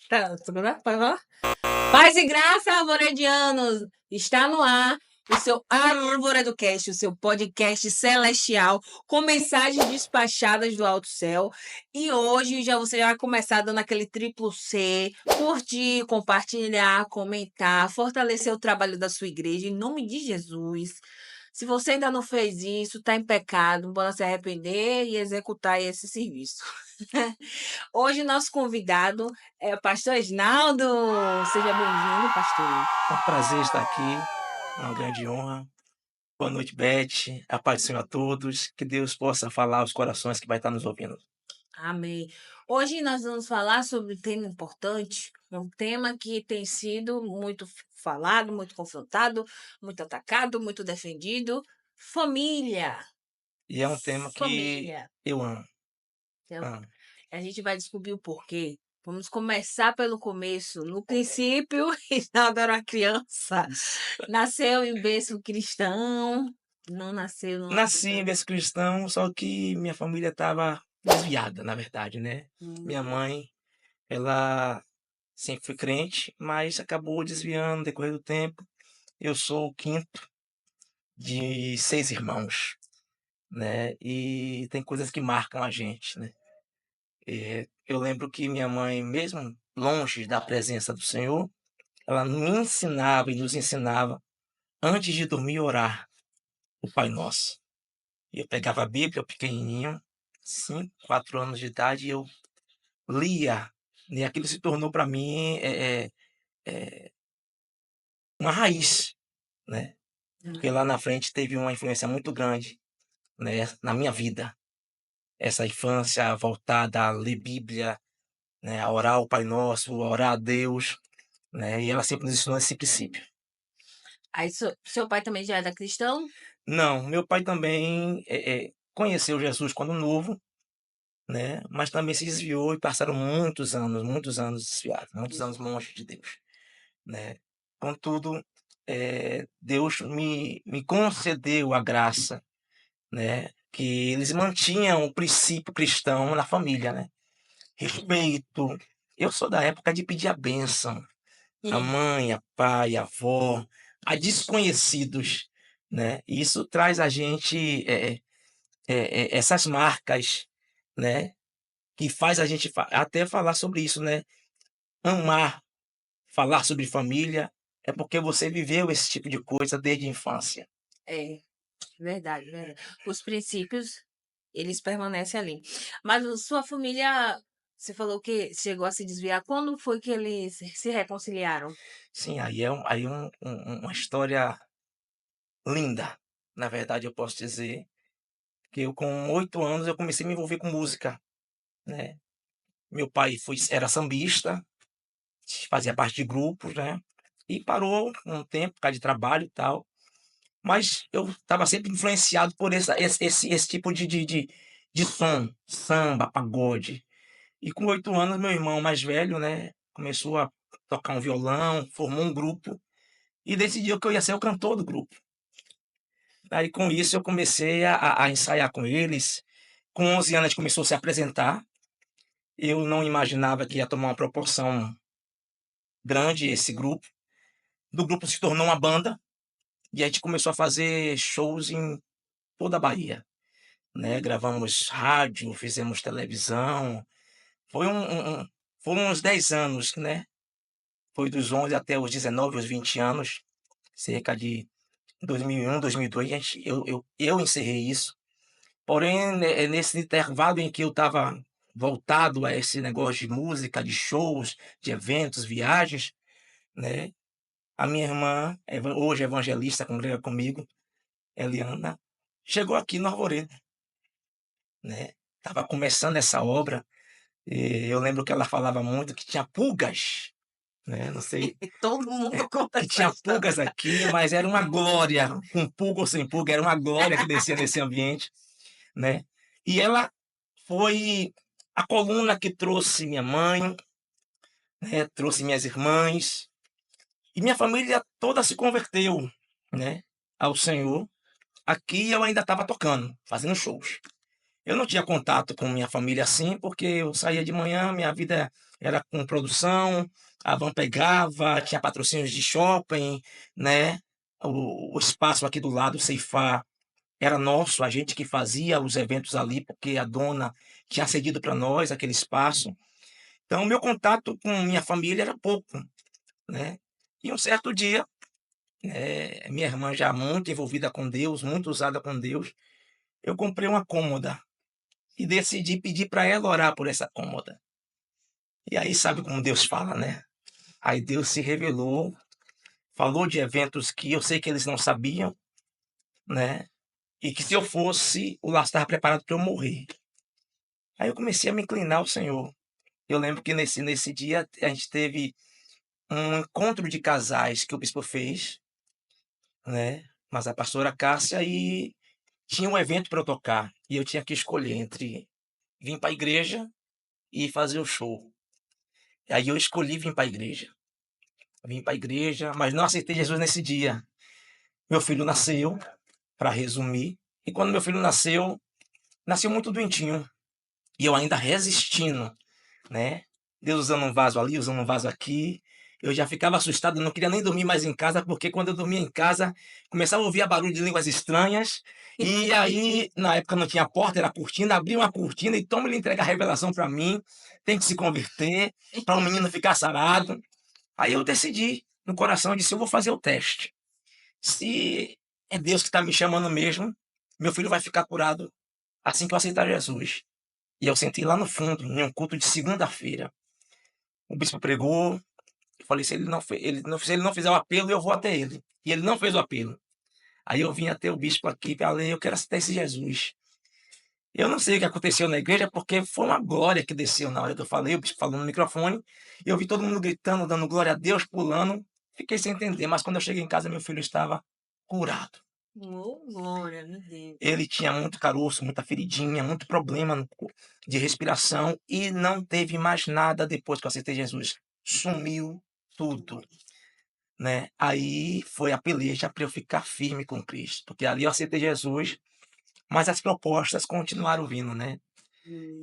Tá, pode falar? Paz e graça, arvoredianos! Está no ar o seu Arvoredo Cast, o seu podcast celestial, com mensagens despachadas do alto céu. E hoje você já vai começar dando aquele triplo C, curtir, compartilhar, comentar, fortalecer o trabalho da sua igreja, em nome de Jesus. Se você ainda não fez isso, está em pecado, bora se arrepender e executar esse serviço. Hoje, nosso convidado é o pastor Esnaldo. Seja bem-vindo, pastor. É um prazer estar aqui, é uma grande honra. Boa noite, Beth. A paz do Senhor a todos. Que Deus possa falar aos corações que vai estar nos ouvindo. Amém. Hoje nós vamos falar sobre um tema importante, um tema que tem sido muito falado, muito confrontado, muito atacado, muito defendido. Família. E é um tema que Família. eu amo. Então, amo. a gente vai descobrir o porquê. Vamos começar pelo começo. No princípio, Esnaldo era uma criança. Nasceu em berço cristão. Não nasceu numa... Nasci em berço cristão, só que minha família estava desviada, na verdade, né? Minha mãe, ela sempre foi crente, mas acabou desviando no decorrer do tempo. Eu sou o quinto de 6 irmãos, né? E tem coisas que marcam a gente, né? Eu lembro que minha mãe, mesmo longe da presença do Senhor, ela me ensinava e nos ensinava, antes de dormir, orar o Pai Nosso. Eu pegava a Bíblia, eu pequenininho, 5, 4 anos de idade, e eu lia, e aquilo se tornou para mim uma raiz, né? Porque lá na frente teve uma influência muito grande, né, na minha vida. Essa infância voltada a ler Bíblia, né, a orar o Pai Nosso, a orar a Deus, né? E ela sempre nos ensinou esse princípio. Aí seu pai também já era cristão? Não, meu pai também conheceu Jesus quando novo, né? Mas também se desviou e passaram muitos anos desviados, muitos anos longe de Deus, né? Contudo, Deus me concedeu a graça, né? Que eles mantinham o princípio cristão na família, né? Respeito. Eu sou da época de pedir a bênção. A mãe, a pai, a avó, a desconhecidos, né? E isso traz a gente essas marcas, né? Que faz a gente até falar sobre isso, né? Amar, falar sobre família, é porque você viveu esse tipo de coisa desde a infância. É, verdade, verdade. Os princípios, eles permanecem ali. Mas sua família, você falou que chegou a se desviar. Quando foi que eles se reconciliaram? Sim, aí é uma história linda. Na verdade, eu posso dizer que eu, com 8 anos, eu comecei a me envolver com música, né? Meu pai era sambista, fazia parte de grupos, né? E parou um tempo por causa de trabalho e tal. Mas eu estava sempre influenciado por esse tipo de som, samba, pagode. E com 8 anos, meu irmão mais velho, né, começou a tocar um violão, formou um grupo e decidiu que eu ia ser o cantor do grupo. Aí com isso eu comecei a ensaiar com eles. Com 11 anos a gente começou a se apresentar. Eu não imaginava que ia tomar uma proporção grande esse grupo. Do grupo se tornou uma banda e a gente começou a fazer shows em toda a Bahia, né? Gravamos rádio, fizemos televisão. Foi foram uns 10 anos, né? Foi dos 11 até os 19, os 20 anos, cerca de 2001, 2002, eu encerrei isso. Porém, nesse intervalo em que eu estava voltado a esse negócio de música, de shows, de eventos, viagens, né? A minha irmã, hoje evangelista, congrega comigo, Eliana, chegou aqui no Arvoredo, né? Tava começando essa obra, e eu lembro que ela falava muito que tinha pulgas, né? Não sei, Todo mundo conta que essa tinha história. pulgas aqui, mas era uma glória, com pulga ou sem pulga, era uma glória que descia nesse ambiente, né? E ela foi a coluna que trouxe minha mãe, né? Trouxe minhas irmãs, e minha família toda se converteu, né, ao Senhor. Aqui eu ainda estava tocando, fazendo shows. Eu não tinha contato com minha família assim, porque eu saía de manhã, minha vida era com produção, a van pegava, tinha patrocínios de shopping, né? O espaço aqui do lado, o Ceifar, era nosso, a gente que fazia os eventos ali, porque a dona tinha cedido para nós aquele espaço. Então, meu contato com minha família era pouco, né? E um certo dia, minha irmã já muito envolvida com Deus, muito usada com Deus, eu comprei uma cômoda e decidi pedir para ela orar por essa cômoda. E aí sabe como Deus fala, né? Aí Deus se revelou, falou de eventos que eu sei que eles não sabiam, né? E que se eu fosse, o laço estava preparado para eu morrer. Aí eu comecei a me inclinar ao Senhor. Eu lembro que nesse dia a gente teve um encontro de casais que o bispo fez, né? Mas a pastora Cássia e tinha um evento para eu tocar. E eu tinha que escolher entre vir para a igreja e fazer o show. Aí eu escolhi vir para a igreja. Vim para a igreja, mas não aceitei Jesus nesse dia. Meu filho nasceu, para resumir, e quando meu filho nasceu, nasceu muito doentinho. E eu ainda resistindo, né? Deus usando um vaso ali, usando um vaso aqui. Eu já ficava assustado, não queria nem dormir mais em casa, porque quando eu dormia em casa, começava a ouvir barulho de línguas estranhas. E aí, na época não tinha porta, era cortina, abri uma cortina e toma ele entrega a revelação para mim. Tem que se converter, para o menino ficar sarado. Aí eu decidi, no coração, eu disse, eu vou fazer o teste. Se é Deus que está me chamando mesmo, meu filho vai ficar curado assim que eu aceitar Jesus. E eu senti lá no fundo, em um culto de segunda-feira. O bispo pregou, eu falei, se ele não fizer o apelo, eu vou até ele. E ele não fez o apelo. Aí eu vim até o bispo aqui, falei, eu quero aceitar esse Jesus. Eu não sei o que aconteceu na igreja, porque foi uma glória que desceu na hora que eu falei, o bispo falando no microfone, e eu vi todo mundo gritando, dando glória a Deus, pulando. Fiquei sem entender, mas quando eu cheguei em casa, meu filho estava curado. Oh, glória a Deus. Ele tinha muito caroço, muita feridinha, muito problema de respiração e não teve mais nada depois que eu aceitei Jesus. Sumiu tudo, né? Aí foi a peleja para eu ficar firme com Cristo, porque ali eu aceitei Jesus, mas as propostas continuaram vindo, né?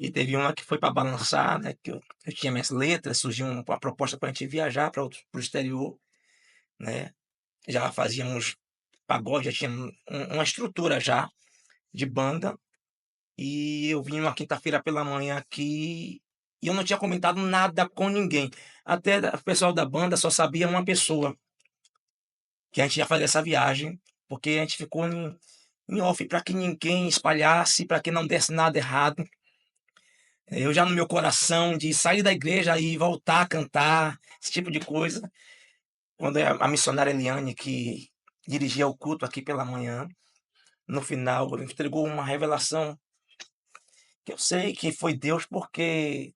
E teve uma que foi para balançar, né? Que eu tinha minhas letras, surgiu uma proposta para a gente viajar para o exterior, né? Já fazíamos pagode, já tinha uma estrutura já de banda. E eu vim uma quinta-feira pela manhã aqui e eu não tinha comentado nada com ninguém. Até o pessoal da banda só sabia uma pessoa que a gente ia fazer essa viagem, porque a gente ficou em off para que ninguém espalhasse, para que não desse nada errado. Eu já no meu coração de sair da igreja e voltar a cantar, esse tipo de coisa. Quando a missionária Eliane, que dirigia o culto aqui pela manhã, no final, entregou uma revelação que eu sei que foi Deus, porque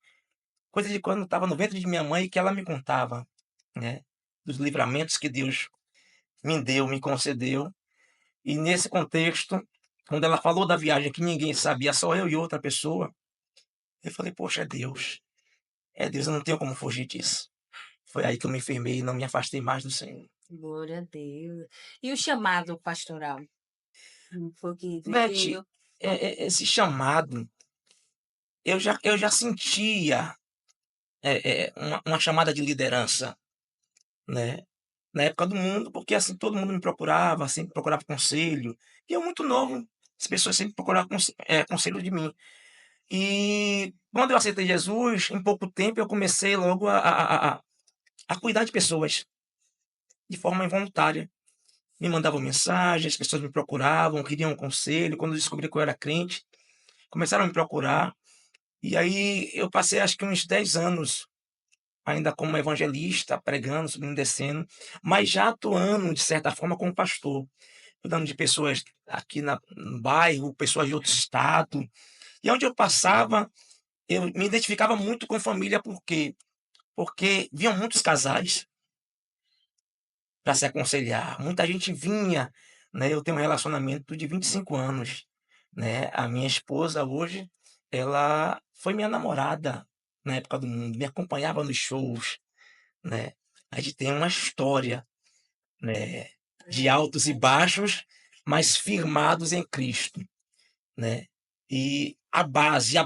coisa de quando eu estava no ventre de minha mãe que ela me contava, né? Dos livramentos que Deus me deu, me concedeu. E nesse contexto, quando ela falou da viagem que ninguém sabia, só eu e outra pessoa, eu falei, poxa, é Deus. É Deus, eu não tenho como fugir disso. Foi aí que eu me firmei e não me afastei mais do Senhor. Glória a Deus. E o chamado pastoral? Foi que Beth, veio. esse chamado, eu já sentia uma chamada de liderança, né? Na época do mundo, porque assim todo mundo me procurava, sempre procurava conselho. E eu muito novo, as pessoas sempre procuravam conselho de mim. E quando eu aceitei Jesus, em pouco tempo eu comecei logo a cuidar de pessoas, de forma involuntária. Me mandavam mensagens, as pessoas me procuravam, queriam um conselho. Quando eu descobri que eu era crente, começaram a me procurar. E aí eu passei acho que uns 10 anos ainda como evangelista, pregando, subindo e descendo, mas já atuando, de certa forma, como pastor, cuidando de pessoas aqui no bairro, pessoas de outro estado. E onde eu passava, eu me identificava muito com família, por quê? Porque vinham muitos casais para se aconselhar, muita gente vinha, né? Eu tenho um relacionamento de 25 anos, né? A minha esposa hoje, ela foi minha namorada na época do mundo, me acompanhava nos shows, né? A gente tem uma história, né, de altos e baixos, mas firmados em Cristo, né? E a base,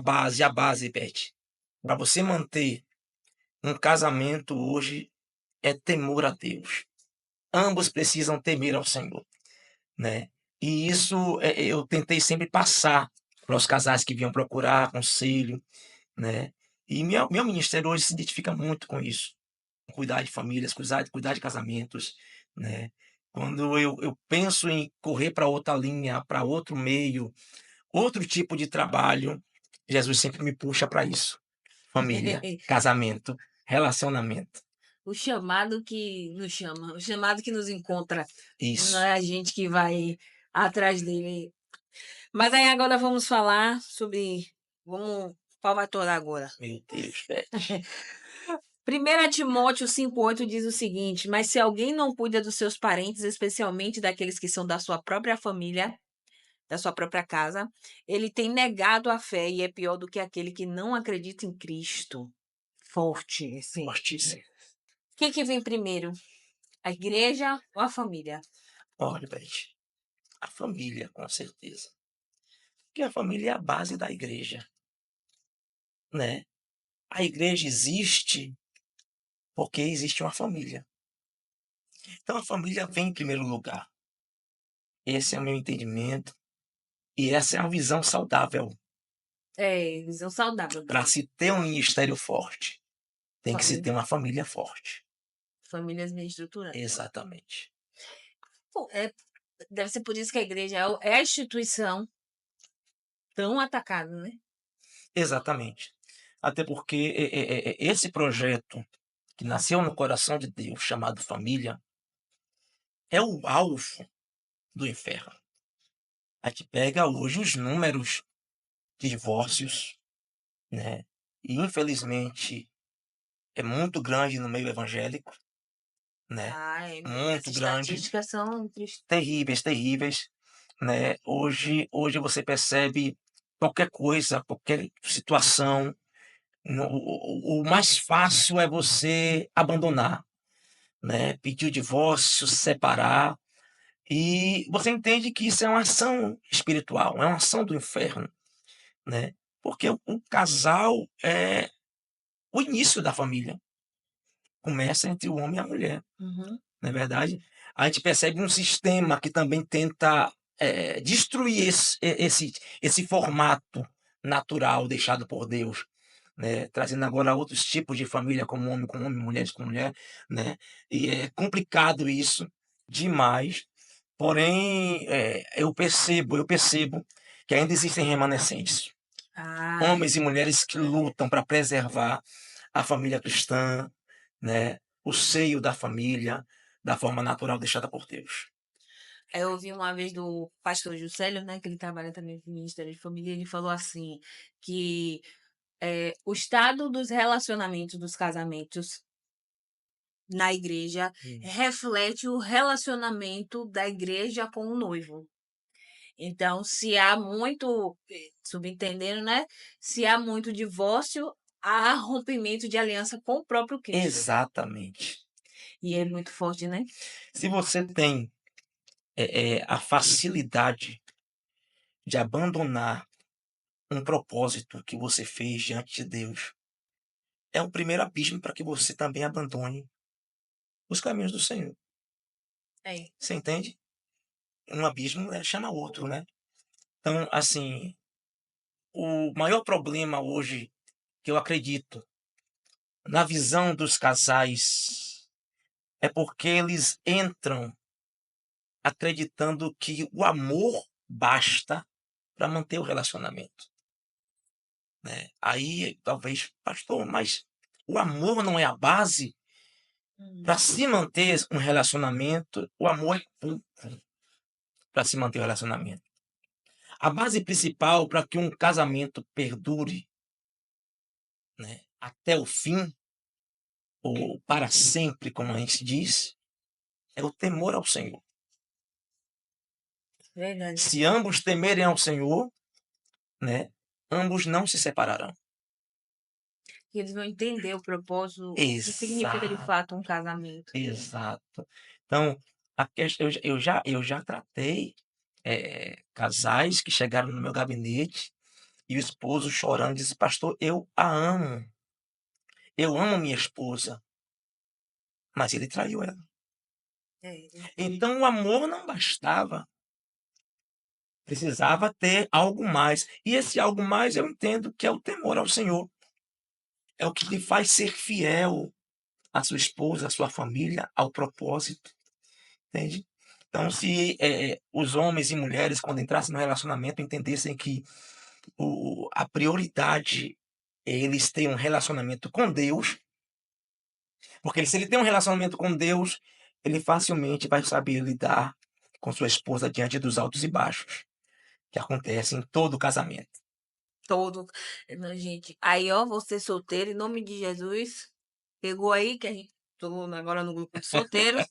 Beth, para você manter um casamento hoje é temor a Deus. Ambos precisam temer ao Senhor, né? E isso eu tentei sempre passar para os casais que vinham procurar conselho, né? E meu ministério hoje se identifica muito com isso. Cuidar de famílias, cuidar de casamentos, né? Quando eu penso em correr para outra linha, para outro meio, outro tipo de trabalho, Jesus sempre me puxa para isso. Família, casamento, relacionamento. O chamado que nos chama, o chamado que nos encontra. Não Isso. é a gente que vai atrás dele. Mas aí agora vamos falar sobre. Vamos. Qual vai torar agora? Meu Deus, Beth. 1 Timóteo 5,8 diz o seguinte: Mas se alguém não cuida dos seus parentes, especialmente daqueles que são da sua própria família, da sua própria casa, ele tem negado a fé e é pior do que aquele que não acredita em Cristo. Forte, sim. Fortíssimo. O que vem primeiro? A igreja ou a família? Olha, Beth, a família, com certeza. Porque a família é a base da igreja, né? A igreja existe porque existe uma família. Então a família vem em primeiro lugar. Esse é o meu entendimento e essa é a visão saudável. É, visão saudável. Para se ter um ministério forte, tem que se Família. ter uma família forte. Famílias bem estruturadas. Exatamente. Pô, deve ser por isso que a igreja é a instituição tão atacada, né? Exatamente. Até porque esse projeto que nasceu no coração de Deus, chamado família, é o alvo do inferno. A gente pega hoje os números de divórcios, né? E infelizmente é muito grande no meio evangélico, né? As Muito grande, estatísticas são tristes. terríveis, terríveis, né? Hoje você percebe qualquer coisa, qualquer situação, o mais fácil é você abandonar, né? Pedir o divórcio, se separar, e você entende que isso é uma ação espiritual, é uma ação do inferno, né? Porque o casal é o início da família. Começa entre o homem e a mulher, Uhum. não é verdade? A gente percebe um sistema que também tenta destruir esse formato natural deixado por Deus, né? Trazendo agora outros tipos de família, como homem com homem, mulheres com mulher, né? E é complicado isso demais, porém eu percebo que ainda existem remanescentes, Ah, homens e mulheres que lutam para preservar a família cristã, né? O seio da família, da forma natural deixada por Deus. eu ouvi uma vez do pastor Juscelio, né, que ele trabalha também no Ministério de Família, ele falou assim, que o estado dos relacionamentos, dos casamentos na igreja, Hum. reflete o relacionamento da igreja com o noivo. Então, se há muito, subentendendo, né? Se há muito divórcio, há rompimento de aliança com o próprio Cristo. Exatamente. E é muito forte, né? Se você tem a facilidade de abandonar um propósito que você fez diante de Deus, é um primeiro abismo para que você também abandone os caminhos do Senhor. É. Você entende? Um abismo chama outro, né? Então, assim, o maior problema hoje que eu acredito na visão dos casais é porque eles entram acreditando que o amor basta para manter o relacionamento, né? Aí, talvez, pastor, mas o amor não é a base para se manter um relacionamento? O amor é pouco para se manter o relacionamento. A base principal para que um casamento perdure, né, até o fim, ou para sempre, como a gente diz, é o temor ao Senhor. Verdade. Se ambos temerem ao Senhor, né, ambos não se separarão. Que eles vão entender o propósito, o que significa de Exato, fato um casamento. exato. Então, eu já tratei casais que chegaram no meu gabinete e o esposo chorando disse: Pastor, eu a amo. eu amo minha esposa, mas ele traiu ela. É. Então o amor não bastava, precisava ter algo mais. E esse algo mais eu entendo que é o temor ao Senhor. É o que lhe faz ser fiel à sua esposa, à sua família, ao propósito, entende? Então, se os homens e mulheres, quando entrassem no relacionamento, entendessem que a prioridade é eles terem um relacionamento com Deus, porque se ele tem um relacionamento com Deus, ele facilmente vai saber lidar com sua esposa diante dos altos e baixos, que acontecem em todo casamento. Todo. Não, gente. Aí, ó, você solteiro, em nome de Jesus, pegou aí, que a gente tô agora no grupo de solteiros,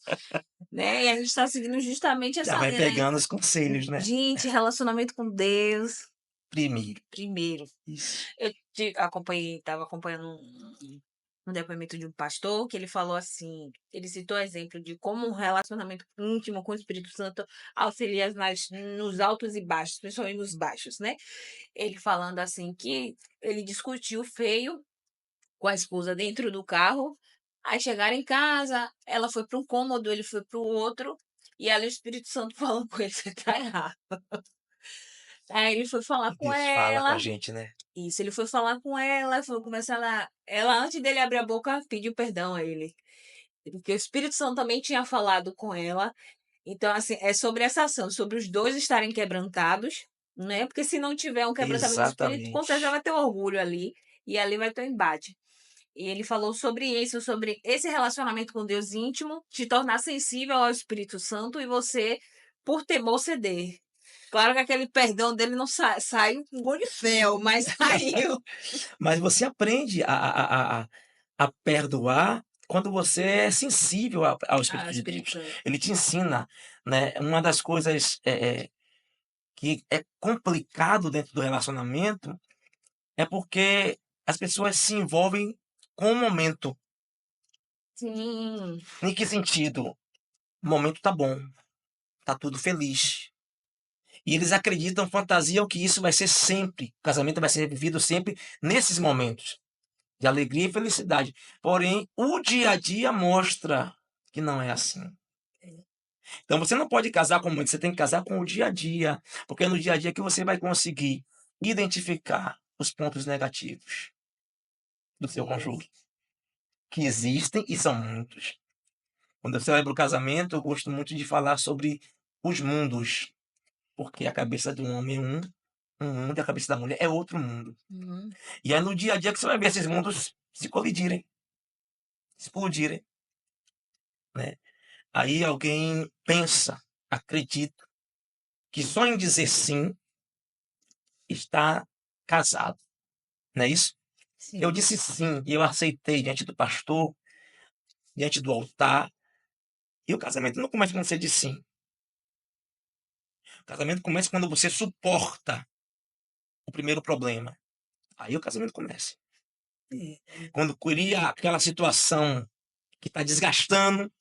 né? E a gente tá seguindo justamente Já essa vai linha, né? pegando os conselhos, né? Gente, relacionamento com Deus, Primeiro. primeiro. Isso. Eu estava acompanhando um depoimento de um pastor que ele falou assim, ele citou exemplo de como um relacionamento íntimo com o Espírito Santo auxilia nos altos e baixos, principalmente nos baixos, né? Ele falando assim que ele discutiu feio com a esposa dentro do carro, aí chegaram em casa, ela foi para um cômodo, ele foi para o outro, e ali o Espírito Santo falando com ele, você tá errado. Aí ele foi falar com Deus fala com a ela, gente, né? isso, ele foi falar com ela, foi começar ela antes dele abrir a boca, pediu perdão a ele. Porque o Espírito Santo também tinha falado com ela. Então, assim, é sobre essa ação, sobre os dois estarem quebrantados, né? Porque se não tiver um quebrantamento de espírito, com certeza Exatamente. vai ter orgulho ali, e ali vai ter um embate. E ele falou sobre isso, sobre esse relacionamento com Deus íntimo, te tornar sensível ao Espírito Santo e você, por temor, ceder. Claro que aquele perdão dele não saiu com gol de fel, mas saiu. Mas você aprende a perdoar quando você é sensível ao Ah, Espírito de Espírito Deus. Santo. Ele te ensina, né? Uma das coisas que é complicado dentro do relacionamento é porque as pessoas se envolvem com o momento. Sim. Em que sentido? O momento tá bom, tá tudo feliz. E eles acreditam, fantasiam que isso vai ser sempre. O casamento vai ser vivido sempre nesses momentos de alegria e felicidade. Porém, o dia a dia mostra que não é assim. Então você não pode casar com muito, você tem que casar com o dia a dia, porque é no dia a dia que você vai conseguir identificar os pontos negativos do seu cônjuge, que existem e são muitos. Quando eu celebro o casamento, eu gosto muito de falar sobre os mundos, porque a cabeça do homem é um mundo e a cabeça da mulher é outro mundo. Uhum. E é no dia a dia que você vai ver esses mundos se colidirem, explodirem, né? Aí alguém pensa, acredita, que só em dizer sim está casado, não é isso? Eu Sim. disse sim e eu aceitei diante do pastor, diante do altar, e o casamento não começa quando você diz sim. O casamento começa quando você suporta o primeiro problema. Aí o casamento começa. Quando cria aquela situação que está desgastando,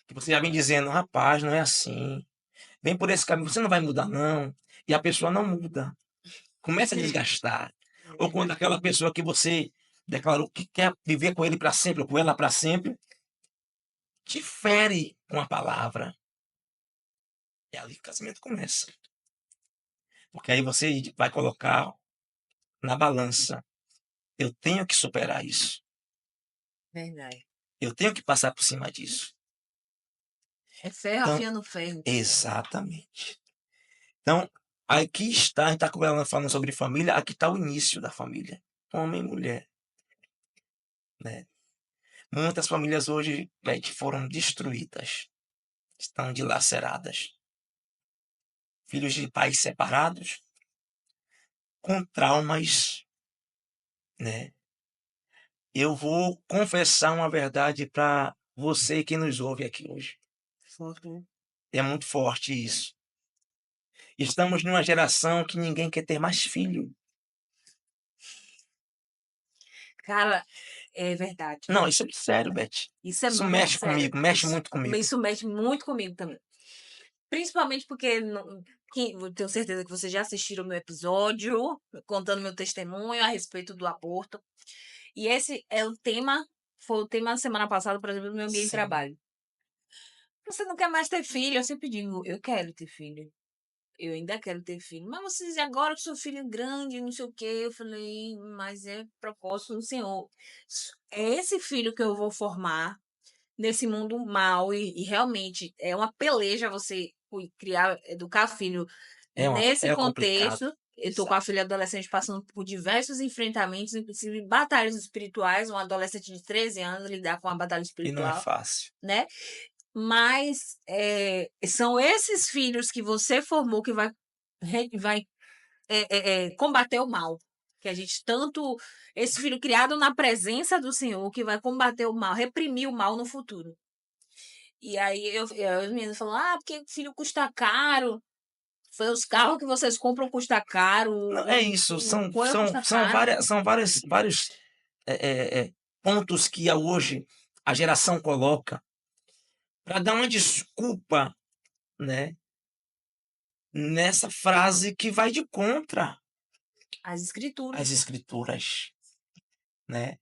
que você já vem dizendo, rapaz, não é assim. Vem por esse caminho, você não vai mudar, não. E a pessoa não muda. Começa a desgastar. Ou quando aquela pessoa que você declarou que quer viver com ele para sempre, ou com ela para sempre, te fere com a palavra. É ali que o casamento começa. Porque aí você vai colocar na balança. Eu tenho que superar isso. Verdade. Eu tenho que passar por cima disso. É ferro Então, afiando ferro. exatamente. Então, aqui está, a gente está falando sobre família, aqui está o início da família. Homem e mulher. Né? Muitas famílias hoje, Beth, foram destruídas. Estão dilaceradas. Filhos de pais separados, com traumas, né? Eu vou confessar uma verdade para você que nos ouve aqui hoje. Forte. É muito forte isso. Estamos numa geração que ninguém quer ter mais filho. Cara, é verdade. Não, isso é sério, Beth. Isso é Isso muito mexe sério. comigo, mexe muito comigo. Isso mexe muito comigo também. Principalmente porque eu tenho certeza que vocês já assistiram o meu episódio contando meu testemunho a respeito do aborto. E esse é o tema, foi o tema da semana passada, por exemplo, do meu ambiente de Sim. trabalho. Você não quer mais ter filho? Eu sempre digo, eu quero ter filho. Eu ainda quero ter filho. Mas você diz agora que seu filho é grande, não sei o quê. Eu falei, mas é propósito do Senhor. É esse filho que eu vou formar nesse mundo mal e realmente é uma peleja você criar, educar filho nesse É complicado. contexto. Eu tô com a Exato. filha adolescente passando por diversos enfrentamentos, inclusive batalhas espirituais. Um adolescente de 13 anos lidar com uma batalha E não é espiritual, fácil. né? Mas são esses filhos que você formou que vai combater o mal. Que a gente tanto. Esse filho criado na presença do Senhor que vai combater o mal, reprimir o mal no futuro. E aí os meninos falam: ah, porque filho custa caro. Foi os carros que vocês compram custa caro, Não, é isso. o coisa custa caro. Vários pontos que hoje a geração coloca para dar uma desculpa, né, nessa frase que vai de contra As escrituras. as escrituras, né?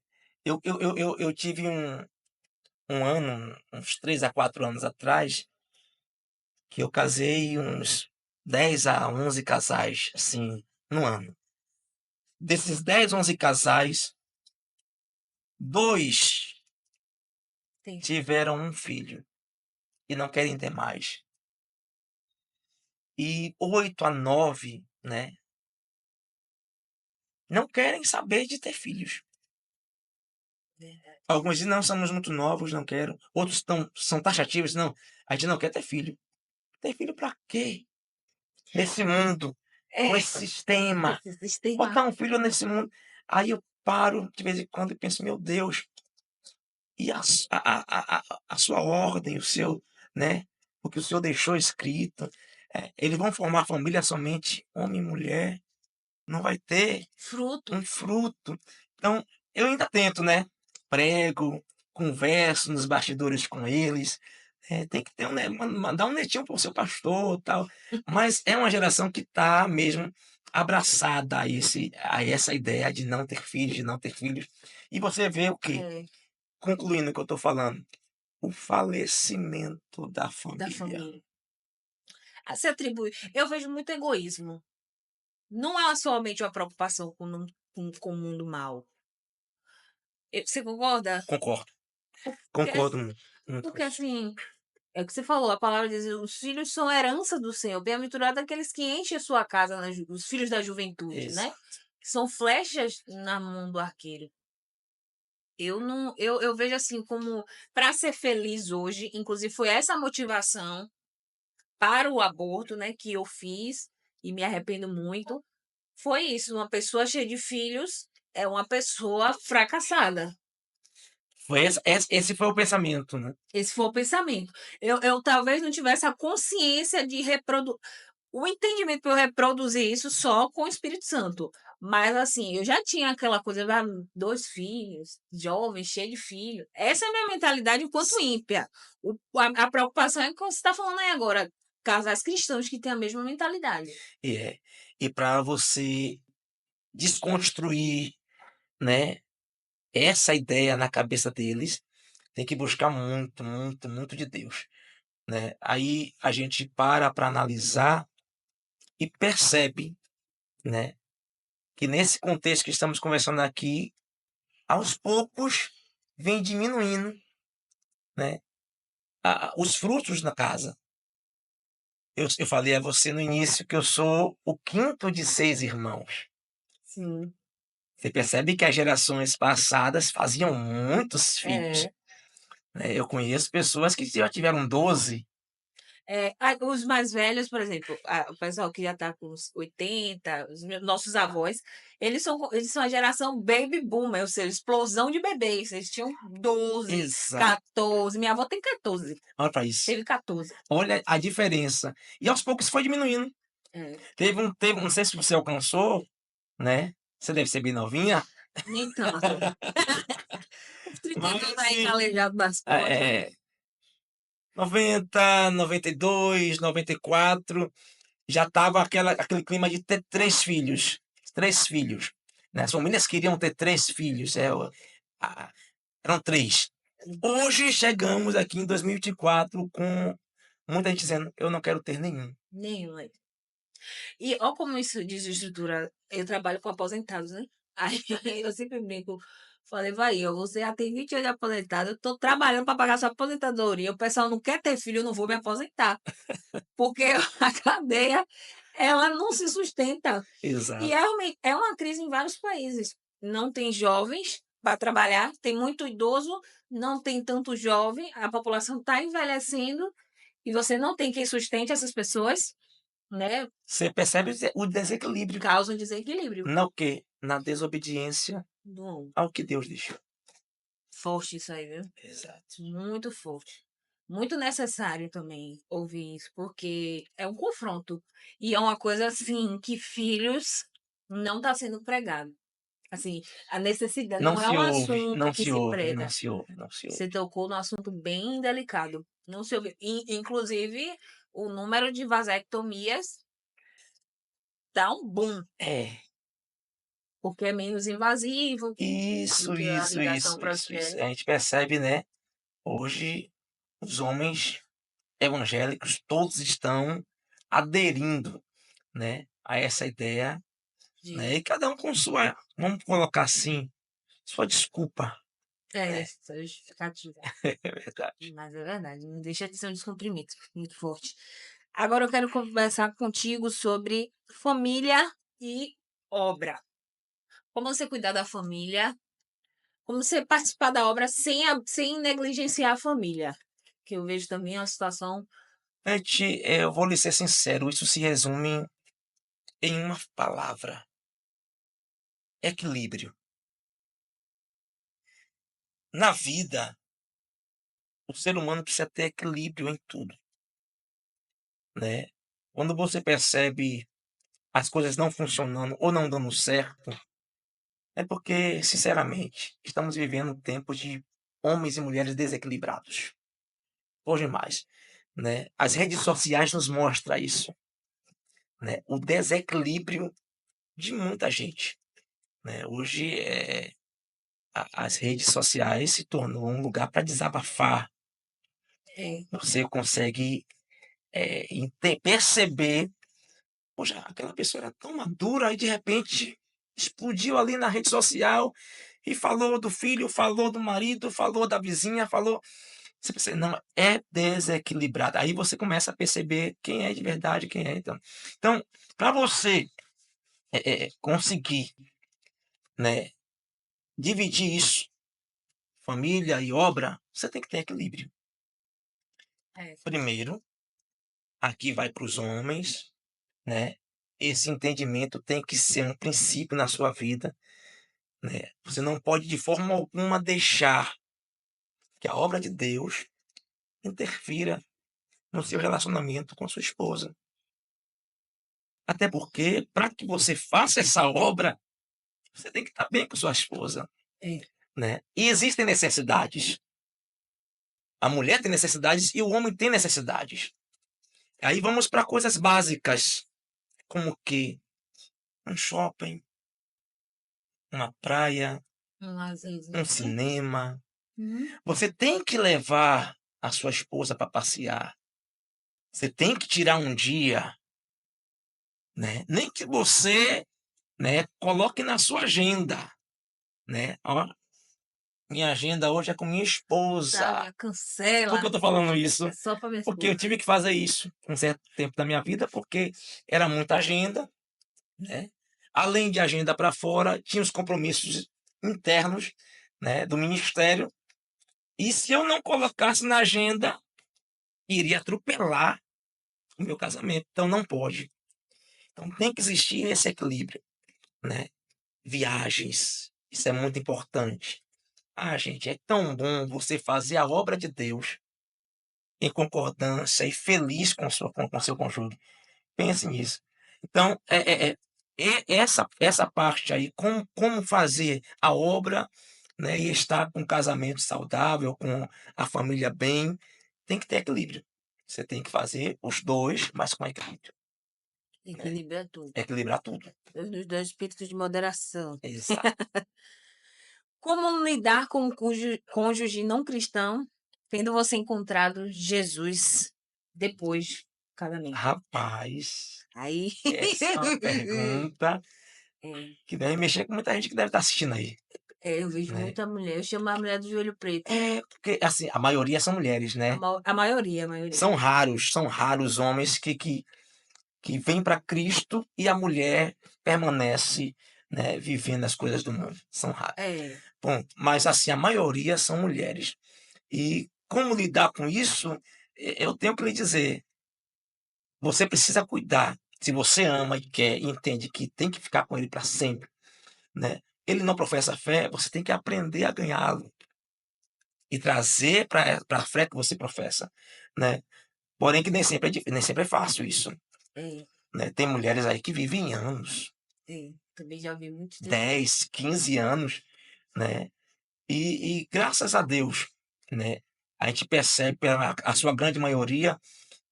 Eu tive um ano, uns 3 a 4 anos atrás, que eu casei uns 10 a 11 casais, assim, no ano. Desses 10, 11 casais, dois Tem. tiveram um filho e não querem ter mais. E 8 a 9, né, não querem saber de ter filhos. Alguns dizem, não, somos muito novos, não quero. Outros são taxativos, não, a gente não quer ter filho. Ter filho pra quê? Nesse mundo, com É, esse sistema. esse sistema. Botar um filho nesse mundo. Aí eu paro de vez em quando e penso, meu Deus, e a sua ordem, o seu, né? O que o Senhor deixou escrito. Eles vão formar família somente homem e mulher. Não vai ter Fruto. um fruto. Então, eu ainda tento, né? Prego, converso nos bastidores com eles. Tem que ter dar um netinho para o seu pastor tal. Mas é uma geração que está mesmo abraçada a essa ideia de não ter filhos, de não ter filhos. E você vê o quê? É, Concluindo o que eu estou falando, o falecimento da da família. família. Se atribui. Eu vejo muito egoísmo. Não é somente uma preocupação com o mundo mal. Você concorda? Concordo, Porque, concordo muito, muito com porque isso. assim, é o que você falou, a palavra diz, os filhos são herança do Senhor. Bem-aventurado aqueles que enchem a sua casa, os filhos da juventude, né? Exato. São flechas na mão do arqueiro. Eu não, eu vejo assim como para ser feliz hoje, inclusive foi essa a motivação para o aborto, né, que eu fiz e me arrependo muito. Foi isso, uma pessoa cheia de filhos é uma pessoa fracassada. Esse foi o pensamento, né? Esse foi o pensamento. Eu talvez não tivesse a consciência de reproduzir, o entendimento para eu reproduzir isso só com o Espírito Santo. Mas assim, eu já tinha aquela coisa, 2 filhos, jovem, cheio de filhos. Essa é a minha mentalidade enquanto ímpia. A preocupação é que você está falando aí agora, casais cristãos que têm a mesma mentalidade. E E para você desconstruir, né, essa ideia na cabeça deles, tem que buscar muito, muito, muito de Deus, né? Aí a gente para analisar e percebe, né, que nesse contexto que estamos conversando aqui, aos poucos vem diminuindo, né, os frutos na casa. Eu falei a você no início que eu sou o quinto de 6 irmãos. Sim. Você percebe que as gerações passadas faziam muitos filhos, É. né? Eu conheço pessoas que já tiveram 12. Os mais velhos, por exemplo, o pessoal que já está com uns 80, nossos avós, eles são a geração baby boomer, ou seja, explosão de bebês. Eles tinham 12, Exato. 14. Minha avó tem 14. Olha para isso. Teve 14. Olha a diferença. E aos poucos foi diminuindo. É, Não sei se você alcançou, né? Você deve ser bem novinha, nem tanto. Os 30 mas anos aí assim, calejado das costas. é, 90, 92, 94, já tava aquele clima de ter 3 filhos. 3 filhos. né? As famílias queriam ter 3 filhos, eram 3. Hoje chegamos aqui em 2024 com muita gente dizendo: "Eu não quero ter nenhum". Nenhum. E ó como isso desestrutura. Eu trabalho com aposentados, né? Aí eu sempre brinco. Falei, vai, você já tem 20 anos de aposentado, eu tô trabalhando para pagar sua aposentadoria. O pessoal não quer ter filho, eu não vou me aposentar. Porque a cadeia, ela não se sustenta. E Exato. realmente é uma crise em vários países. Não tem jovens para trabalhar, tem muito idoso, não tem tanto jovem, a população está envelhecendo e você não tem quem sustente essas pessoas, né? Você percebe o desequilíbrio Causa um desequilíbrio. na o quê? Na desobediência Bom, ao que Deus deixou. forte isso aí, viu? Exato. Muito forte. Muito necessário também ouvir isso, porque é um confronto. E é uma coisa assim que filhos não está sendo pregado. Assim, a necessidade Não não é se um ouve, assunto não que se se ouve, não prega. se ouve, não se ouve. Você tocou num assunto bem delicado. Não se ouve. Inclusive, o número de vasectomias dá um boom, É, porque é menos invasivo do isso, que a isso, ligação isso, para isso, isso. A transgênico. gente percebe, né, hoje os homens evangélicos todos estão aderindo, né, a essa ideia, né, De, e cada um com sua, vamos colocar assim, sua desculpa. É, essa justificativa. é verdade. Mas é verdade, não deixa de ser um descumprimento muito forte. Agora eu quero conversar contigo sobre família e obra. Como você cuidar da família, como você participar da obra sem negligenciar a família. Que eu vejo também uma situação. Gente, eu vou lhe ser sincero, isso se resume em uma palavra: equilíbrio. Na vida, o ser humano precisa ter equilíbrio em tudo, né? Quando você percebe as coisas não funcionando ou não dando certo, é porque, sinceramente, estamos vivendo um tempo de homens e mulheres desequilibrados. Hoje mais, né? As redes sociais nos mostram isso, né? O desequilíbrio de muita gente, né? Hoje as redes sociais se tornou um lugar para desabafar. É, Você consegue perceber, poxa, aquela pessoa era tão madura e de repente explodiu ali na rede social e falou do filho, falou do marido, falou da vizinha, falou. Você pensa, não, é desequilibrado. Aí você começa a perceber quem é de verdade, quem é. Então para você conseguir, né, dividir isso, família e obra, você tem que ter equilíbrio. é, Primeiro, aqui vai para os homens, né? Esse entendimento tem que ser um princípio na sua vida, né? Você não pode de forma alguma deixar que a obra de Deus interfira no seu relacionamento com sua esposa. Até porque, para que você faça essa obra, você tem que estar bem com sua esposa, é. né? E existem necessidades. A mulher tem necessidades e o homem tem necessidades. Aí vamos para coisas básicas, como que um shopping, uma praia, Um um lazerzinho, né? cinema. Uhum. Você tem que levar a sua esposa para passear. Você tem que tirar um dia, né? Nem que você, né, coloque na sua agenda, né? Ó, minha agenda hoje é com minha Tá, esposa. já Por que cancela. eu tô falando isso? É só para minha Porque eu esposa. tive que fazer isso um certo tempo da minha vida, porque era muita agenda, né? Além de agenda para fora, tinha os compromissos internos, né, do ministério. E se eu não colocasse na agenda, iria atropelar o meu casamento. Então não pode. Então tem que existir esse equilíbrio, né? Viagens, isso é muito importante. Ah, gente, é tão bom você fazer a obra de Deus em concordância e feliz com seu cônjuge. Pense nisso. Então, essa parte aí, como fazer a obra, né, e estar com um casamento saudável, com a família bem, tem que ter equilíbrio. Você tem que fazer os dois, mas com equilíbrio. Equilibra tudo. Equilibrar tudo. Os dois espíritos de moderação. Exato. Como lidar com o cônjuge não cristão, tendo você encontrado Jesus depois do casamento? Rapaz, Aí. essa é uma pergunta É, que deve mexer com muita gente que deve estar assistindo aí, eu vejo né? muita mulher. Eu chamo a mulher do joelho preto. É, porque, assim, a maioria são mulheres, A, né? a maioria, a maioria. São raros homens que vêm para Cristo e a mulher permanece, né, vivendo as coisas do mundo. São raros. É, Bom, mas assim, a maioria são mulheres. E como lidar com isso, eu tenho que lhe dizer, você precisa cuidar. Se você ama e quer e entende que tem que ficar com ele para sempre, né? Ele não professa fé, você tem que aprender a ganhá-lo e trazer para a fé que você professa, né? Porém que nem sempre é fácil isso, é, né? Tem mulheres aí que vivem anos, é. Também já ouvi muito testemunho. 10, 15 anos, né? E graças a Deus, né? A gente percebe, a sua grande maioria,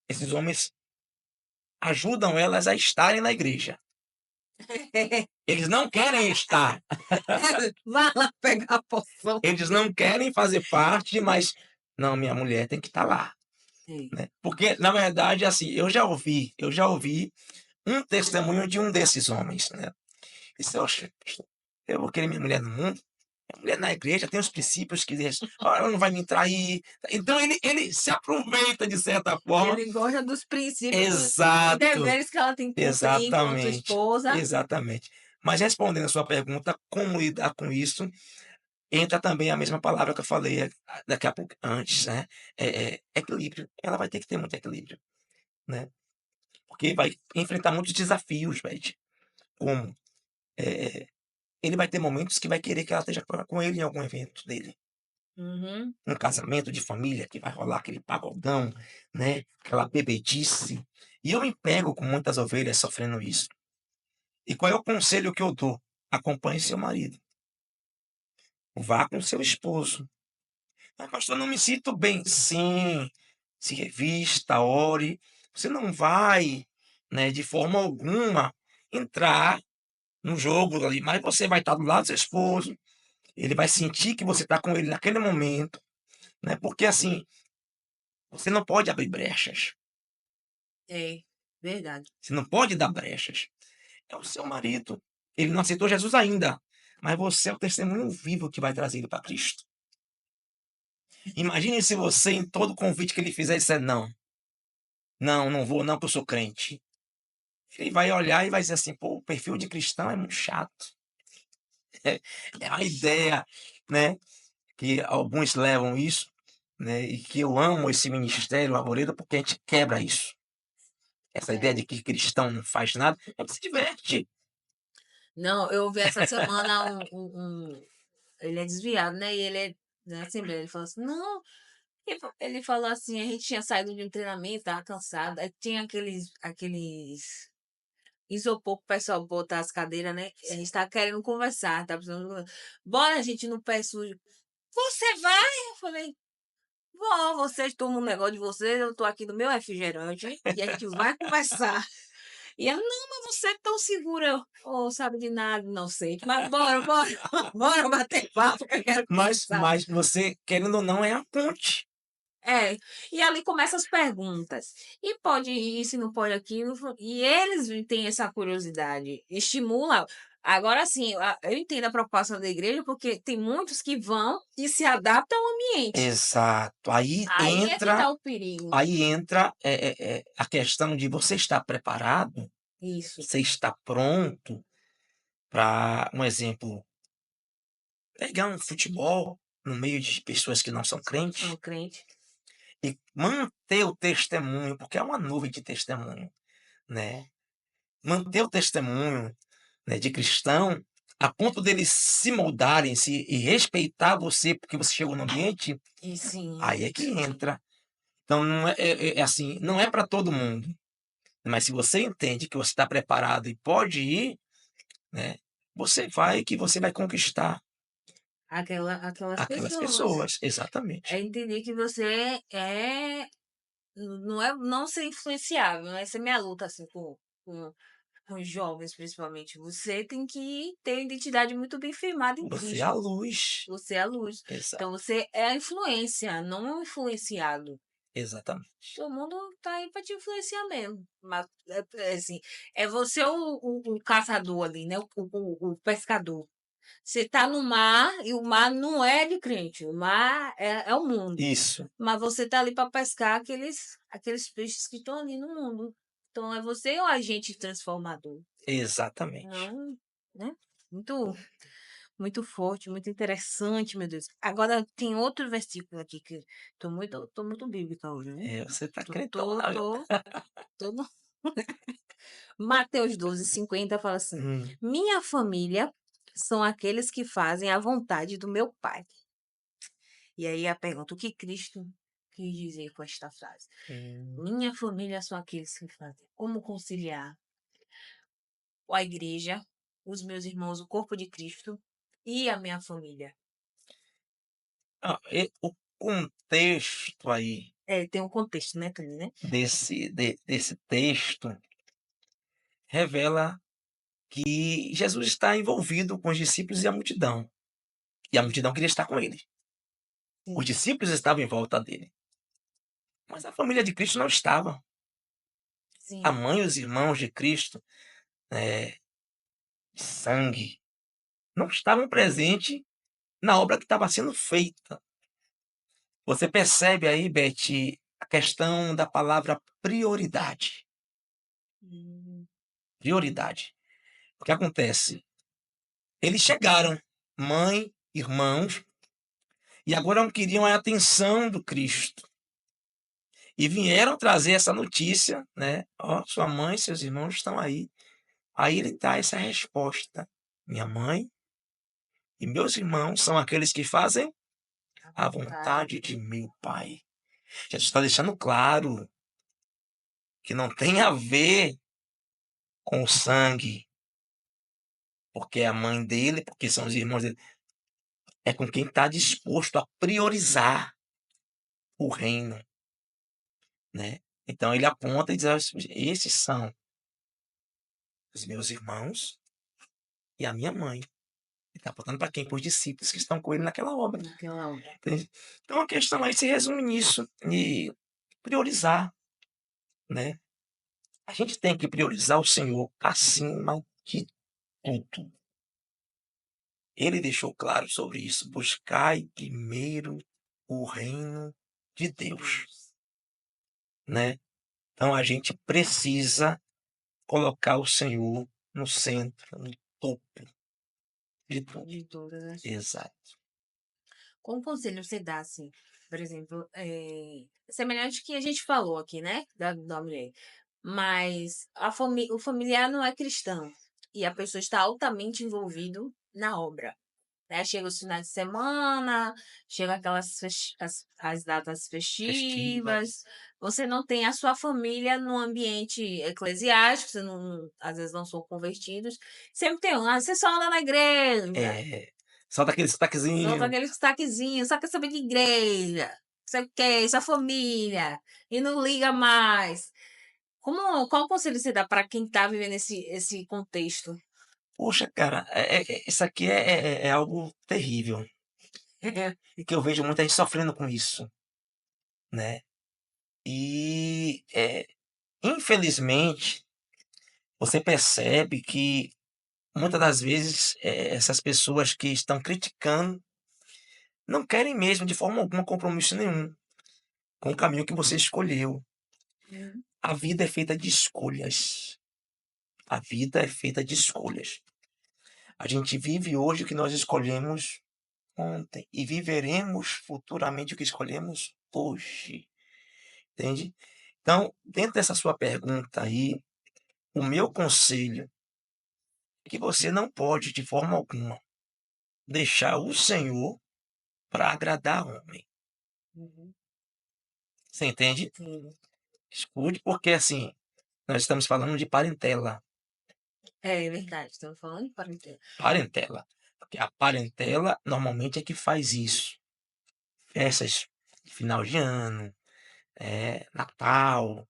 esses homens ajudam elas a estarem na igreja. Eles não querem estar, Vai lá pegar a poção. eles não querem fazer parte, mas não, minha mulher tem que estar lá, É. né? Porque, na verdade, assim, eu já ouvi um testemunho de um desses homens, né? Disse, "Oxe, eu vou querer minha mulher no mundo, minha mulher na igreja tem os princípios que diz, ó, ela não vai me trair." Então ele se aproveita de certa forma. Ele gosta dos princípios e Exato, deveres que ela tem que cumprir enquanto exatamente, esposa. exatamente. Mas respondendo a sua pergunta, como lidar com isso, entra também a mesma palavra que eu falei daqui a pouco antes, né? Equilíbrio. Ela vai ter que ter muito equilíbrio, né? Porque vai enfrentar muitos desafios, velho. Como? Eh, ele vai ter momentos que vai querer que ela esteja com ele em algum evento dele. Uhum. Um casamento de família que vai rolar aquele pagodão, né? Aquela bebedice. E eu me pego com muitas ovelhas sofrendo isso. E qual é o conselho que eu dou? Acompanhe seu marido. Vá com seu esposo. Mas, pastor, não me sinto bem. Sim, se revista, ore. Você não vai, né, de forma alguma, entrar no jogo ali, mas você vai estar do lado do seu esposo. Ele vai sentir que você está com ele naquele momento, né? Porque assim, você não pode abrir brechas. É, verdade. Você não pode dar brechas. É o seu marido. Ele não aceitou Jesus ainda, mas você é o testemunho vivo que vai trazer ele para Cristo. Imagine se você, em todo convite que ele fizer, disser não. Não, não vou, não, porque eu sou crente. Ele vai olhar e vai dizer assim: pô, o perfil de cristão é muito chato. É, é a ideia, né, que alguns levam isso, né, e que eu amo esse ministério, Arvoredo, porque a gente quebra isso. Essa ideia É. de que cristão não faz nada, é que se diverte. Não, eu ouvi essa semana ele é desviado, né? E ele é da Assembleia. Ele falou assim: não. Ele falou assim: a gente tinha saído de um treinamento, tava cansado. Aí tinha aqueles isopor pro pessoal botar as cadeiras, né? A gente tá querendo conversar, tá precisando. Bora, gente, no pé sujo. Você vai? Eu falei: vou, vocês tomam um negócio de vocês, eu tô aqui no meu refrigerante e a gente vai conversar. E ela, não, mas você é tão segura. Eu, oh, sabe de nada, não sei. Mas bora, bora, bora bater papo que eu quero Mas, conversar. mas você, querendo ou não, é a ponte. É, e ali começam as perguntas. E pode isso, não pode aquilo. E eles têm essa curiosidade. Estimula. Agora sim, eu entendo a proposta da igreja, porque tem muitos que vão e se adaptam ao ambiente. Exato. Aí Aí é que entra, tá o perigo. aí entra a questão de você estar preparado, Isso. você está pronto para, um exemplo, pegar um futebol no meio de pessoas que não são São crentes crente. e manter o testemunho, porque é uma nuvem de testemunho, né? Manter o testemunho, né, de cristão, a ponto deles se moldarem se e respeitar você porque você chegou no ambiente, E sim. aí é que entra. Então não é assim, não é para todo mundo, mas se você entende que você está preparado e pode ir, né, você vai que você vai conquistar Aquelas aquelas pessoas. pessoas, exatamente. É entender que você é. Não é não ser influenciável, não é ser minha luta assim com. com os jovens, principalmente. Você tem que ter a identidade muito bem firmada em Você é a Cristo. luz. Você é a luz. Exato. Então você é a influência, não é o influenciado. Exatamente. Todo mundo tá aí pra te influenciar mesmo. Mas, assim, é você o caçador ali, né? O pescador. Você tá no mar e o mar não é de crente, o mar é o mundo. Isso. Mas você tá ali para pescar aqueles peixes que estão ali no mundo. Então é você o agente transformador. Exatamente. Não, né? Muito, muito forte, muito interessante, meu Deus. Agora tem outro versículo aqui que tô muito bíblica hoje, né? Você tá Tô, crentão, tô, né? tô, tô no... Mateus 12:50 fala assim: Hum. Minha família são aqueles que fazem a vontade do meu Pai. E aí a pergunta: o que Cristo quis dizer com esta frase? Hum. Minha família são aqueles que fazem. Como conciliar a igreja, os meus irmãos, o corpo de Cristo e a minha família? O contexto aí É, tem um contexto, né, Tony, né? desse texto revela que Jesus está envolvido com os discípulos e a multidão. E a multidão queria estar com ele. Os Sim, discípulos estavam em volta dele. Mas a família de Cristo não estava. A sim. mãe e os irmãos de Cristo, de sangue, não estavam presentes na obra que estava sendo feita. Você percebe aí, Beth, a questão da palavra prioridade. Hum, Prioridade. O que acontece? Eles chegaram, mãe, irmãos, e agora não queriam a atenção do Cristo. E vieram trazer essa notícia, né? Ó, sua mãe e seus irmãos estão aí. Aí ele dá essa resposta. Minha mãe e meus irmãos são aqueles que fazem à a vontade. vontade de meu Pai. Jesus está deixando claro que não tem a ver com o sangue, porque é a mãe dele, porque são os irmãos dele. É com quem está disposto a priorizar o reino, né? Então ele aponta e diz: esses são os meus irmãos e a minha mãe. Ele está apontando para quem? Para os discípulos que estão com ele naquela obra. Naquela hora. Entende? Então a questão aí se resume nisso, e priorizar, né? A gente tem que priorizar o Senhor acima de tudo. Ele deixou claro sobre isso. Buscai primeiro o reino de Deus, né? Então a gente precisa colocar o Senhor no centro, no topo de tudo. De todas as coisas. Exato. Qual conselho você dá, assim, por exemplo, semelhante que a gente falou aqui, né, da mulher, mas o familiar não é cristão e a pessoa está altamente envolvido na obra, né? Chega os finais de semana, chega as datas Festivas. festivas, você não tem a sua família no ambiente eclesiástico, você não, às vezes não são convertidos, sempre tem um, você só anda na igreja, Solta aquele solta sotaquezinho. aquele sotaquezinho, só quer saber de igreja, sei o quê, sua família, e não liga mais. Qual conselho você dá para quem está vivendo esse contexto? Poxa, cara, isso aqui é algo terrível. E que eu vejo muita gente sofrendo com isso, né? E, infelizmente, você percebe que muitas das vezes essas pessoas que estão criticando não querem mesmo, de forma alguma, compromisso nenhum com o caminho que você escolheu. Uhum. A vida é feita de escolhas. A vida é feita de escolhas. A gente vive hoje o que nós escolhemos ontem e viveremos futuramente o que escolhemos hoje. Entende? Então, dentro dessa sua pergunta aí, o meu conselho é que você não pode, de forma alguma, deixar o Senhor para agradar homem. Uhum. Você entende? Sim. Escute, porque assim, nós estamos falando de parentela. É verdade, estamos falando de quarentena. Parentela. Porque a parentela normalmente é que faz isso. Festas de final de ano, Natal.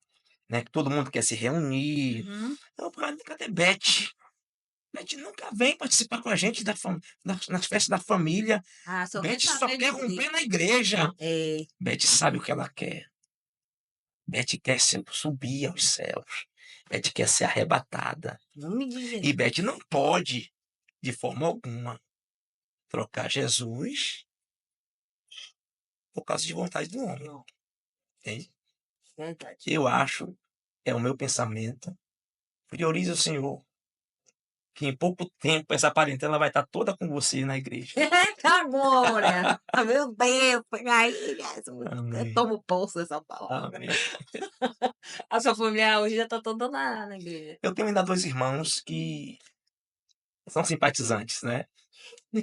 né? Que todo mundo quer se reunir. Uhum. Então, cadê Beth? Beth nunca vem participar com a gente nas festas da família. Ah, só quer Beth só saber quer de. romper na igreja. É, Beth sabe o que ela quer. Beth quer subir aos céus. Beth quer ser arrebatada. em nome de E Jesus. Beth não pode, de forma alguma, trocar Jesus por causa de vontade do homem. Não, Entende? verdade. Eu acho, é o meu pensamento, priorize o Senhor, que em pouco tempo essa parentela vai estar toda com você na igreja. Eita glória! Ah, meu Deus, aí, eu Amém. tomo posse dessa palavra. Amém. A sua família hoje já tá toda na igreja. Eu tenho ainda 2 irmãos que são simpatizantes, né?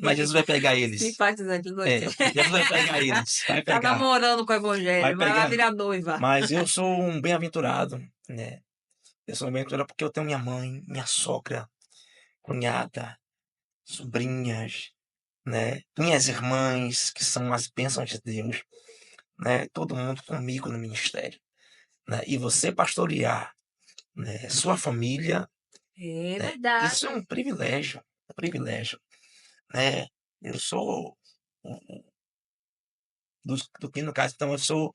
Mas Jesus vai pegar eles. Simpatizante, gostei. Jesus vai pegar eles. Vai Tá pegar. namorando com o Vai evangelho, mas vai pegar. virar noiva. Mas eu sou um bem-aventurado, né? Eu sou um bem-aventurado porque eu tenho minha mãe, minha sogra, cunhada, sobrinhas, né? Minhas irmãs, que são as bênçãos de Deus, né? Todo mundo comigo no ministério, né? E você pastorear, né, sua família, É né? verdade. Isso é um privilégio, né? Eu sou do que no caso, então eu sou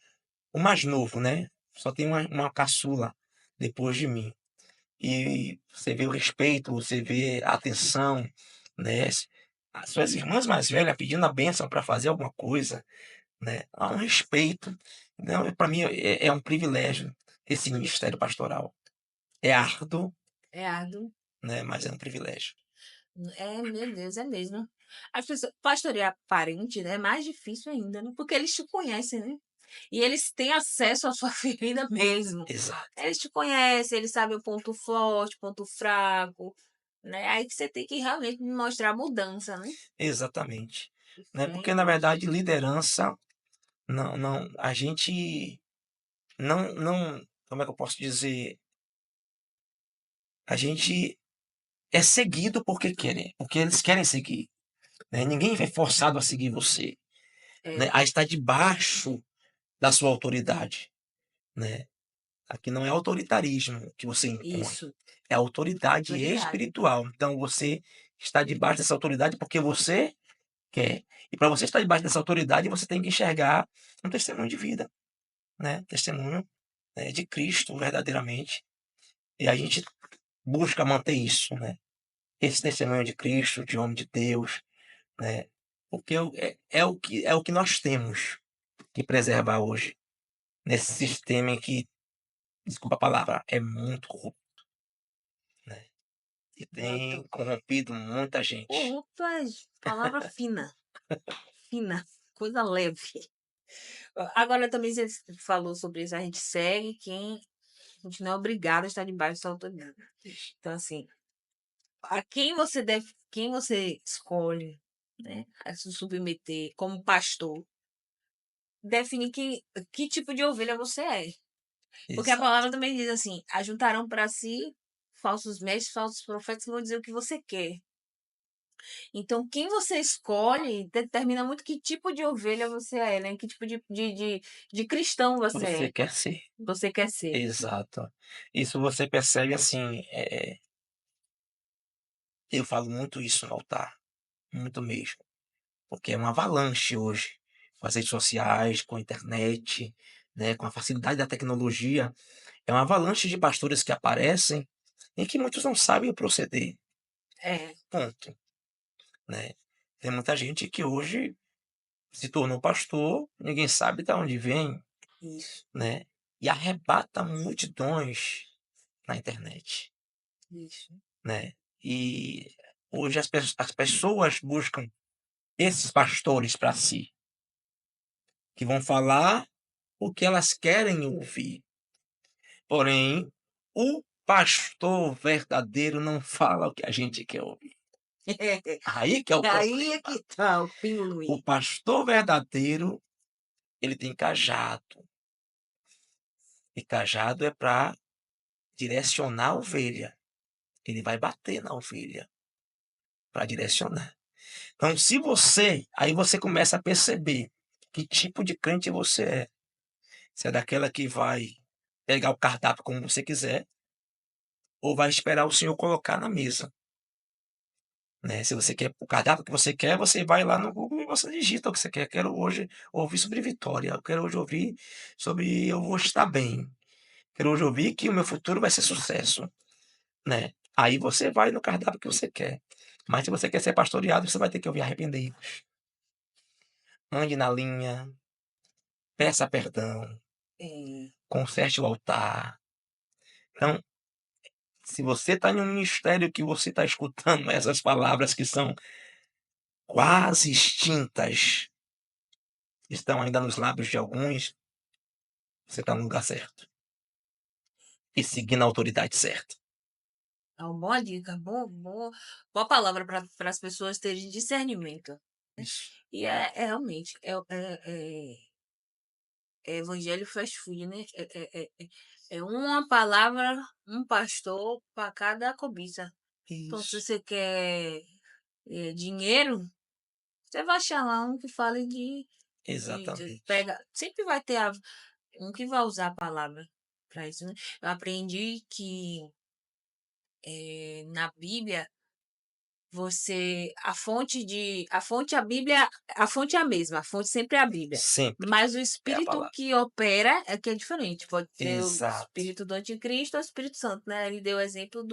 o mais novo, né? Só tem uma caçula depois de mim. E você vê o respeito, você vê a atenção, né? As suas irmãs mais velhas pedindo a bênção para fazer alguma coisa, né? Há um respeito. Então, para mim, é um privilégio esse ministério pastoral. É árduo, É árduo. né? Mas é um privilégio. É, meu Deus, é mesmo. As pessoas, pastorear parente, né, é mais difícil ainda, né? Porque eles te conhecem, né? E eles têm acesso à sua ferida mesmo. Exato. Eles te conhecem, eles sabem o ponto forte, ponto fraco, né? Aí que você tem que realmente mostrar a mudança, né? Exatamente. Né? Porque, na Gente, verdade, liderança, não, a gente não, como é que eu posso dizer? A gente é seguido porque querem, porque eles querem seguir, né? Ninguém é forçado a seguir você, né? é, A estar debaixo da sua autoridade, né? Aqui não é autoritarismo que você impõe, isso, é autoridade autoridade. espiritual. Então você está debaixo dessa autoridade porque você quer. E para você estar debaixo dessa autoridade, você tem que enxergar um testemunho de vida, né? Testemunho, né, de Cristo verdadeiramente. E a gente busca manter isso, né? Esse testemunho de Cristo, de homem de Deus, né? Porque é o que nós temos que preservar hoje, nesse sistema em que, desculpa a palavra, é muito corrupto, né? E tem Pronto. corrompido muita gente. Corrupto é palavra fina, fina, coisa leve. Agora também você falou sobre isso, a gente segue quem a gente não é obrigado a estar debaixo dessa autoridade. Então, assim, a quem você escolhe, né, a se submeter como pastor, define que tipo de ovelha você é. Porque a Exato. palavra também diz assim: ajuntarão para si falsos mestres, falsos profetas que vão dizer o que você quer. Então, quem você escolhe determina muito que tipo de ovelha você é, né? Que tipo de cristão você Você é, quer ser. você quer ser. Exato. Isso você percebe assim. Eu falo muito isso no altar, muito mesmo. Porque é uma avalanche hoje, com as redes sociais, com a internet, né, com a facilidade da tecnologia. É uma avalanche de pastores que aparecem e que muitos não sabem o proceder. É, Ponto. Né? Tem muita gente que hoje se tornou pastor, ninguém sabe de onde vem, isso, né? E arrebata multidões na internet, isso. né? E hoje as pessoas buscam esses pastores para si, que vão falar o que elas querem ouvir. Porém, o pastor verdadeiro não fala o que a gente quer ouvir. Aí que é o Aí é problema. que tá o pingo no O i. pastor verdadeiro, ele tem cajado. E cajado é para direcionar a ovelha. Ele vai bater na ovelha para direcionar. Então, se você, aí você começa a perceber que tipo de crente você é. Se é daquela que vai pegar o cardápio como você quiser, ou vai esperar o Senhor colocar na mesa, né? Se você quer o cardápio que você vai lá no Google e você digita o que você quer. Quero hoje ouvir sobre vitória, eu quero hoje ouvir sobre eu vou estar bem, quero hoje ouvir que o meu futuro vai ser sucesso, né? Aí você vai no cardápio que você quer. Mas se você quer ser pastoreado, você vai ter que ouvir arrepender. Ande na linha, peça perdão, É, conserte o altar. Então, se você está em um ministério que você está escutando essas palavras que são quase extintas, estão ainda nos lábios de alguns, você está no lugar certo. E seguindo a autoridade certa. é uma boa dica, boa palavra para as pessoas terem discernimento. Isso. E é realmente, é evangelho fast food, né? É uma palavra, um pastor para cada cobiça. Então, se Isso. você quer dinheiro, você vai achar lá um que fale Exatamente. pega, sempre vai ter um que vai usar a palavra para isso, né? Eu aprendi que na Bíblia a fonte é a mesma, a fonte sempre é a Bíblia. Sempre Mas o é a espírito palavra. que opera é que é diferente. Pode ser o Exato. espírito do anticristo ou o Espírito Santo, né? Ele deu o exemplo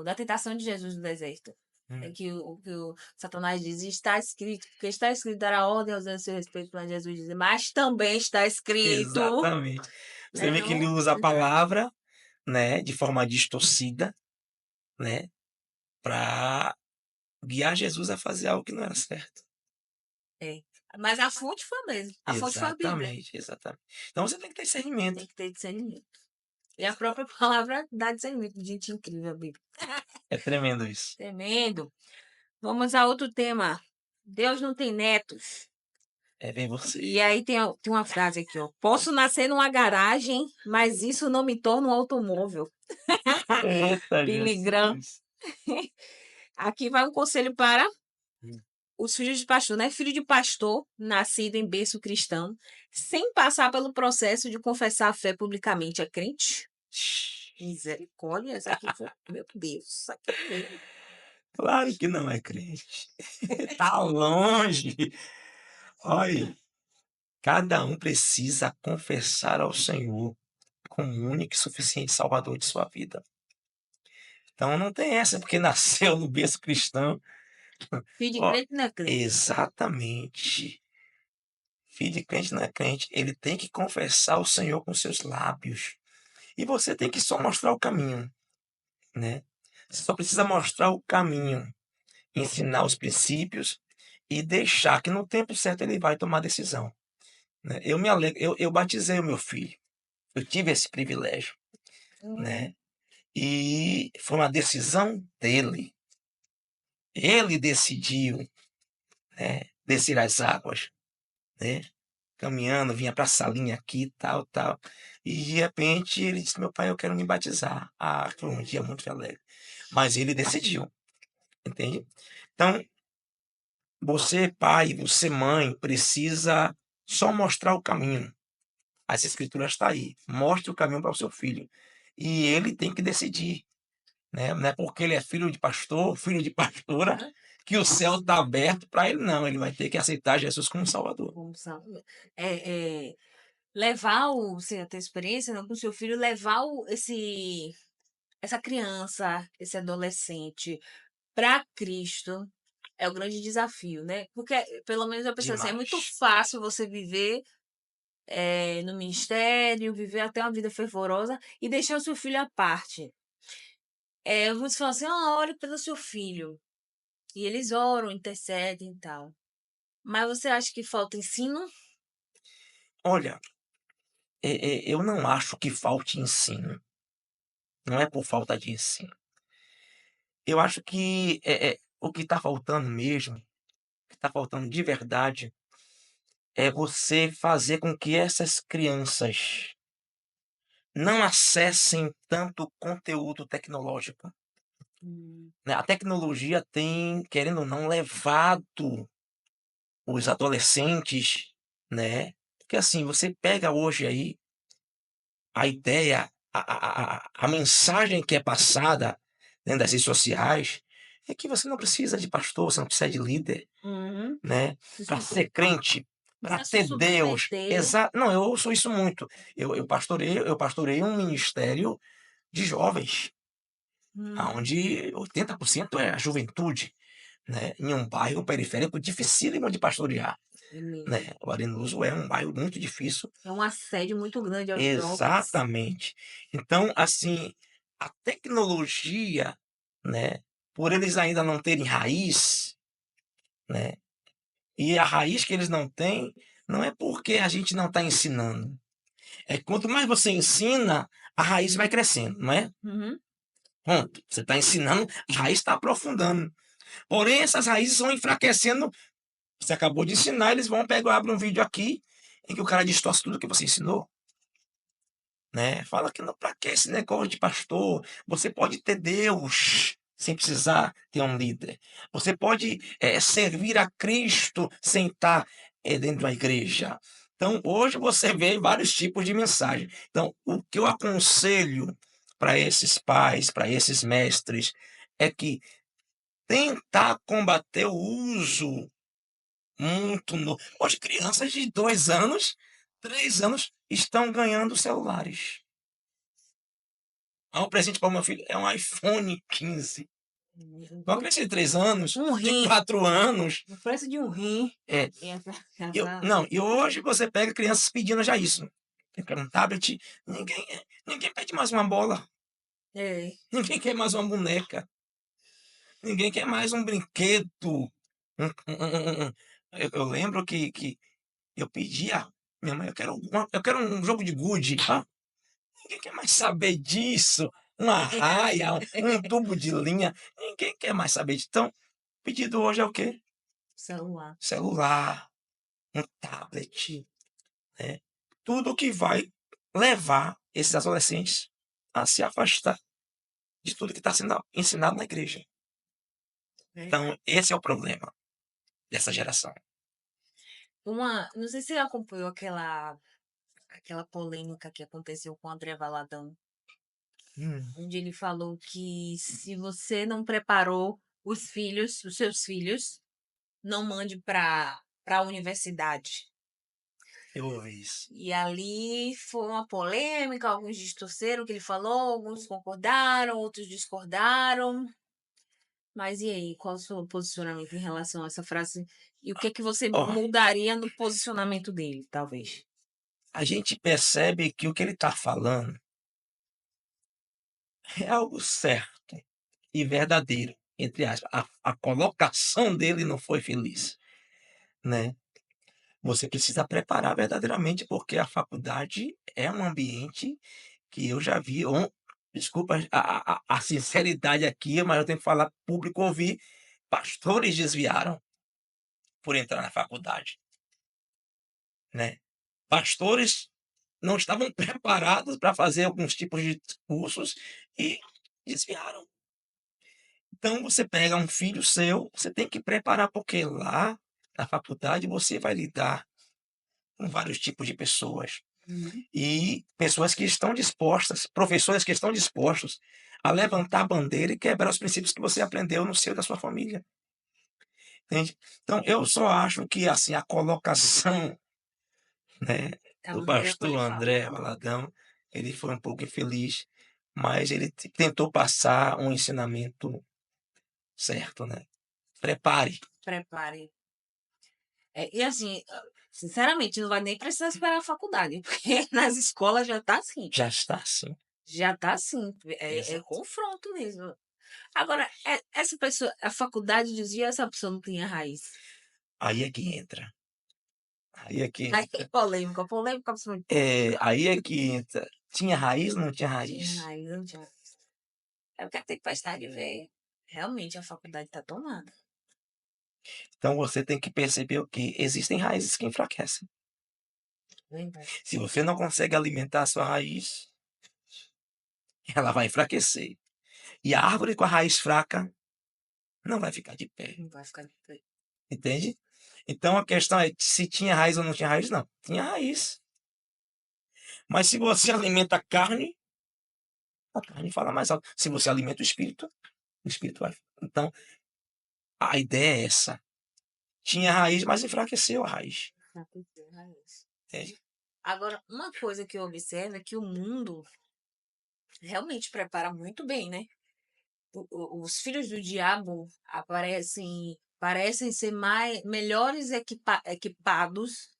da tentação de Jesus no deserto. É Hum. que o Satanás diz, está escrito, porque está escrito dará ordem aos anjos a seu respeito, mas Jesus diz, mas também está escrito, Exatamente. Você né? vê que ele Então, usa a palavra, né, de forma distorcida, né, para guiar Jesus a fazer algo que não era certo. é. Mas a fonte foi a mesma. A fonte foi a Bíblia. Exatamente, exatamente. Então você tem que ter Tem discernimento. que ter discernimento. E a própria palavra dá discernimento. Gente incrível, a Bíblia. É tremendo isso. Tremendo. Vamos a outro tema. Deus não tem netos. É bem você. E aí tem uma frase aqui, ó. Posso nascer numa garagem, mas isso não me torna um automóvel. Eita, Billy Graham. Jesus. Aqui vai um conselho para Hum. os filhos de pastor, né? Filho de pastor, nascido em berço cristão, sem passar pelo processo de confessar a fé publicamente, é crente? Misericórdia, essa aqui foi. Meu Deus, isso aqui foi. Claro que não é crente. Tá longe. Olha, cada um precisa confessar ao Senhor como o único e suficiente Salvador de sua vida. Então não tem essa, porque nasceu no berço cristão. Filho de Ó, crente não é crente. exatamente. Filho de crente não é crente. Ele tem que confessar o Senhor com seus lábios. E você tem que só mostrar o caminho, né? Você só precisa mostrar o caminho, ensinar os princípios e deixar que no tempo certo ele vai tomar a decisão, né? Eu me alegro, eu batizei o meu filho. Eu tive esse privilégio, né? E foi uma decisão dele. Ele decidiu, né, descer as águas, né? Caminhando, vinha para a salinha aqui, tal, tal. E de repente ele disse: Meu pai, eu quero me batizar. Ah, foi um dia muito alegre. Mas ele decidiu, entende? Então, você, pai, você, mãe, precisa só mostrar o caminho. As escrituras estão aí. Mostre o caminho para o seu filho. E ele tem que decidir, né? Não é porque ele é filho de pastor, filho de pastora, que o céu está aberto para ele, não. Ele vai ter que aceitar Jesus como Salvador. É, levar você a ter experiência, né, com o seu filho, levar essa criança, esse adolescente para Cristo é o grande desafio, né? Porque, pelo menos eu penso assim, é muito Demais. fácil você viver no ministério, viver até uma vida fervorosa e deixar o seu filho à parte. Você fala assim, ore pelo seu filho. E eles oram, intercedem e tal. Mas você acha que falta ensino? Olha, eu não acho que falte ensino. Não é por falta de ensino. Eu acho que o que está faltando mesmo, o que está faltando de verdade, é você fazer com que essas crianças não acessem tanto conteúdo tecnológico, Hum. né? A tecnologia tem, querendo ou não, levado os adolescentes, né? Porque assim, você pega hoje aí a ideia, a mensagem que é passada dentro das redes sociais é que você não precisa de pastor, você não precisa de líder, Uhum. né? Para ser crente, para ter Deus. Não, eu ouço isso muito. Eu pastorei um ministério de jovens, onde 80% é a juventude, né? Em um bairro periférico dificílimo de pastorear, É mesmo. né? O Arenoso é um bairro muito difícil. É um assédio muito grande aos jovens. Exatamente. Então, assim, a tecnologia, né, por eles ainda não terem raiz, né, e a raiz que eles não têm, não é porque a gente não está ensinando. É que quanto mais você ensina, a raiz vai crescendo, não é? Uhum. Ponto. Você está ensinando, a raiz está aprofundando. Porém, essas raízes vão enfraquecendo. Você acabou de ensinar, eles vão pegar, abre um vídeo aqui em que o cara distorce tudo que você ensinou, né? Fala que não, para que esse negócio de pastor? Você pode ter Deus sem precisar ter um líder. Você pode servir a Cristo sem estar dentro da igreja. Então, hoje você vê vários tipos de mensagem. Então, o que eu aconselho para esses pais, para esses mestres, é que tentar combater o uso muito no... Hoje, crianças de 2 anos, 3 anos estão ganhando celulares. Um presente para o meu filho é um iPhone 15. Uma criança de 3 anos, Um de rim. 4 anos. O preço de um rim. É, não, e hoje você pega crianças pedindo já isso. Eu quero um tablet. Ninguém pede mais uma bola. É. Ninguém quer mais uma boneca. Ninguém quer mais um brinquedo. Eu lembro que eu pedia, minha mãe, eu quero um jogo de gude. Ninguém quer mais saber disso. Uma raia, um tubo de linha. Ninguém quer mais saber disso. Então, o pedido hoje é o quê? Celular. Celular, um tablet, né? Tudo que vai levar esses adolescentes a se afastar de tudo que está sendo ensinado na igreja. Então, esse é o problema dessa geração. Não sei se você acompanhou aquela polêmica que aconteceu com o André Valadão, onde ele falou que se você não preparou os seus filhos, não mande para a universidade. Eu ouvi isso. E ali foi uma polêmica, alguns distorceram o que ele falou, alguns concordaram, outros discordaram. Mas e aí, qual o seu posicionamento em relação a essa frase? E o que é que você Ó, mudaria no posicionamento dele, talvez? a gente percebe que o que ele está falando é algo certo e verdadeiro, entre aspas. A colocação dele não foi feliz, né? Você precisa preparar verdadeiramente, porque a faculdade é um ambiente que eu já vi. Desculpa a sinceridade aqui, mas eu tenho que falar público ouvir. Pastores desviaram por entrar na faculdade, né? Pastores não estavam preparados para fazer alguns tipos de cursos e desviaram. Então você pega um filho seu, você tem que preparar, porque lá na faculdade você vai lidar com vários tipos de pessoas. E pessoas que estão dispostas, professores que estão dispostos a levantar a bandeira e quebrar os princípios que você aprendeu no seio da sua família. Entende? Então, eu só acho que assim, a colocação, né, Da do maneira como pastor ele André falou. Valadão, ele foi um pouco infeliz, mas ele tentou passar um ensinamento certo, né? Prepare. Prepare. E assim, sinceramente, não vai nem precisar esperar a faculdade, porque nas escolas já tá assim. Já está assim. Já tá assim. É Exato. confronto mesmo. Agora, essa pessoa, a faculdade dizia essa pessoa não tinha raiz. Aí é que entra. Aí é que Aí entra. polêmica, polêmica, pessoa Aí é que entra. Tinha raiz ou não tinha tinha raiz? raiz, não tinha raiz. É o que tem que prestar de ver. Realmente a faculdade tá tomada. Então você tem que perceber o que existem raízes que enfraquecem. Lembra? Se você não consegue alimentar a sua raiz, ela vai enfraquecer. E a árvore com a raiz fraca não vai ficar de pé. Não vai ficar de pé. Entende? Então a questão é se tinha raiz ou não tinha raiz, não. Tinha raiz. Mas se você alimenta a carne fala mais alto. Se você alimenta o espírito vai. Então, a ideia é essa. Tinha raiz, mas enfraqueceu a raiz. Entende? Agora, uma coisa que eu observo é que o mundo realmente prepara muito bem, né? Os filhos do diabo parecem ser melhores equipados,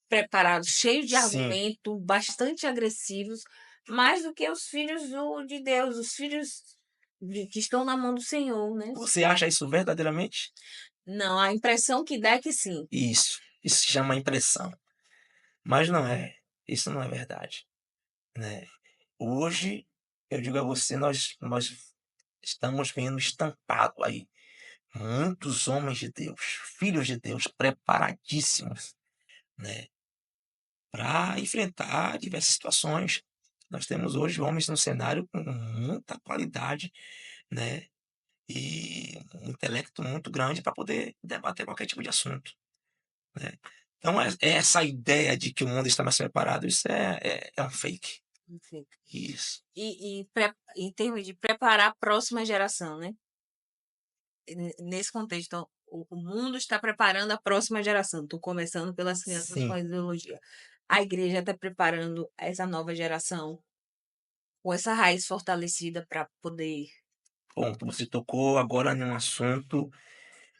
preparados, cheios de Sim. argumento, bastante agressivos, mais do que os filhos de Deus, os filhos que estão na mão do Senhor, né? Você acha isso verdadeiramente? Não, a impressão que dá é que sim. Isso se chama impressão. Mas não é. Isso não é verdade, né? Hoje, eu digo a você, nós estamos vendo estampado aí muitos homens de Deus, filhos de Deus, preparadíssimos, né, para enfrentar diversas situações. Nós temos hoje homens no cenário com muita qualidade, né, e um intelecto muito grande para poder debater qualquer tipo de assunto, né. Então, essa ideia de que o mundo está mais preparado, isso é um fake. Enfim. Isso. Em termos de preparar a próxima geração, né? Nesse contexto, então, o mundo está preparando a próxima geração. Estou começando pelas crianças com Sim. a ideologia. A igreja está preparando essa nova geração com essa raiz fortalecida para poder. Ponto. Você tocou agora num assunto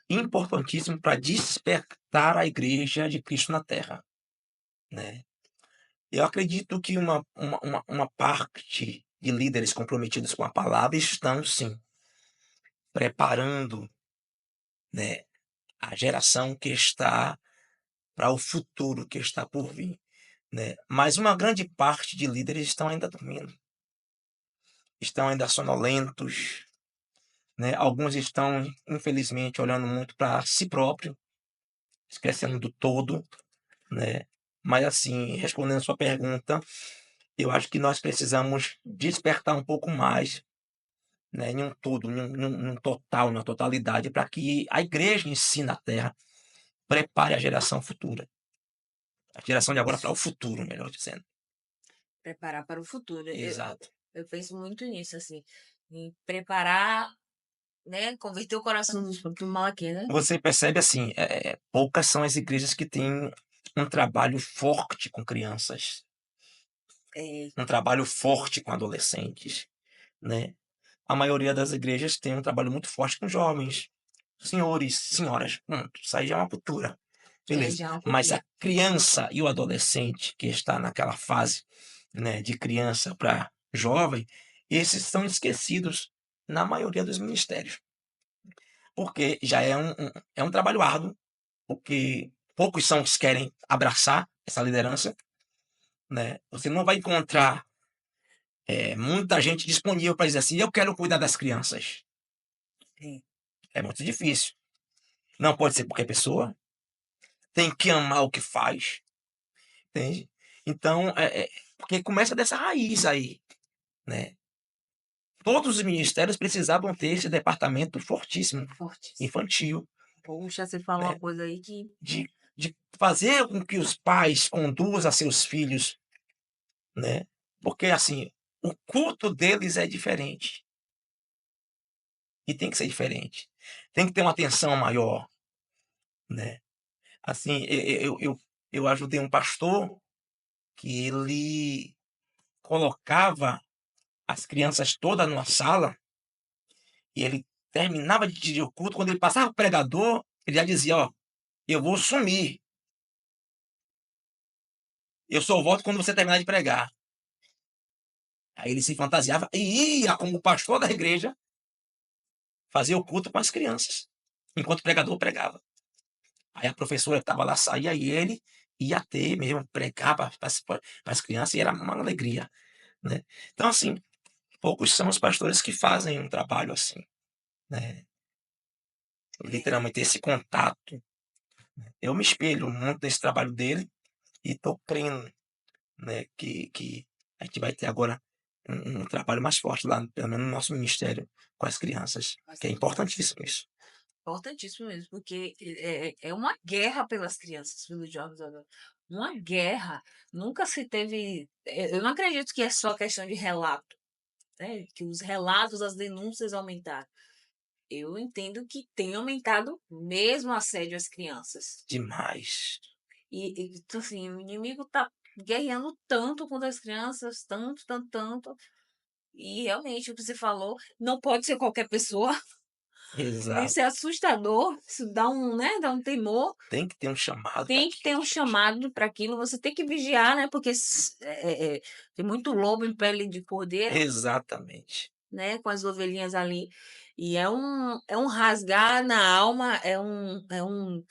importantíssimo para despertar a igreja de Cristo na Terra, né. Eu acredito que uma parte de líderes comprometidos com a palavra estão sim, preparando, né, a geração que está para o futuro que está por vir, né. Mas uma grande parte de líderes estão ainda dormindo, estão ainda sonolentos, né. Alguns estão, infelizmente, olhando muito para si próprio, esquecendo do todo, né. Mas assim, respondendo a sua pergunta, eu acho que nós precisamos despertar um pouco mais, né, em um todo, num total, numa totalidade, para que a igreja em si na terra prepare a geração futura. A geração de agora para o futuro, melhor dizendo. Preparar para o futuro. Exato. Eu penso muito nisso, assim, em preparar, né? Converter o coração do Malaquias, né? Você percebe assim, poucas são as igrejas que têm um trabalho forte com crianças, É, um trabalho forte com adolescentes, né. A maioria das igrejas tem um trabalho muito forte com jovens, senhores, senhoras, isso aí já é uma cultura, beleza. já é uma Mas cultura. a criança e o adolescente que está naquela fase, né, de criança para jovem, esses são esquecidos na maioria dos ministérios, porque já é um trabalho árduo, porque poucos são os que querem abraçar essa liderança, né. Você não vai encontrar, muita gente disponível para dizer assim: "Eu quero cuidar das crianças". É. É muito difícil. Não pode ser qualquer pessoa, tem que amar o que faz, entende? Então, porque começa dessa raiz aí, né. Todos os ministérios precisavam ter esse departamento fortíssimo, Fortíssimo. infantil, Poxa, você falou uma né, coisa aí que de fazer com que os pais conduzam seus filhos, né, porque, assim, o culto deles é diferente, e tem que ser diferente. Tem que ter uma atenção maior, né. Assim, eu ajudei um pastor que ele colocava as crianças todas numa sala e ele terminava de dirigir o culto, quando ele passava o pregador, ele já dizia: "Ó, eu vou sumir, eu só volto quando você terminar de pregar". Aí ele se fantasiava e ia como pastor da igreja fazer o culto com as crianças, enquanto o pregador pregava. Aí a professora que estava lá saía e ele ia ter mesmo, pregar para as crianças e era uma alegria, né. Então assim, poucos são os pastores que fazem um trabalho assim, né, literalmente esse contato. Eu me espelho muito nesse trabalho dele e estou crendo, né, que a gente vai ter agora um trabalho mais forte lá, pelo menos no nosso ministério, com as crianças, que é importantíssimo isso. importantíssimo mesmo, porque é uma guerra pelas crianças, pelos jovens agora. uma guerra. Nunca se teve. Eu não acredito que é só questão de relato, né? Que os relatos, as denúncias aumentaram. Eu entendo que tem aumentado mesmo o assédio às crianças. Demais. Então, assim, o inimigo está guerreando tanto contra as crianças, tanto, tanto, tanto. E realmente, o que você falou, não pode ser qualquer pessoa. Exato. Isso é assustador, isso dá um, né, dá um temor. Tem que ter um chamado para Tem que ter aquilo, um gente. chamado para aquilo, você tem que vigiar, né? Porque tem muito lobo em pele de cordeiro, Exatamente. né? Com as ovelhinhas ali. E é um rasgar na alma, é um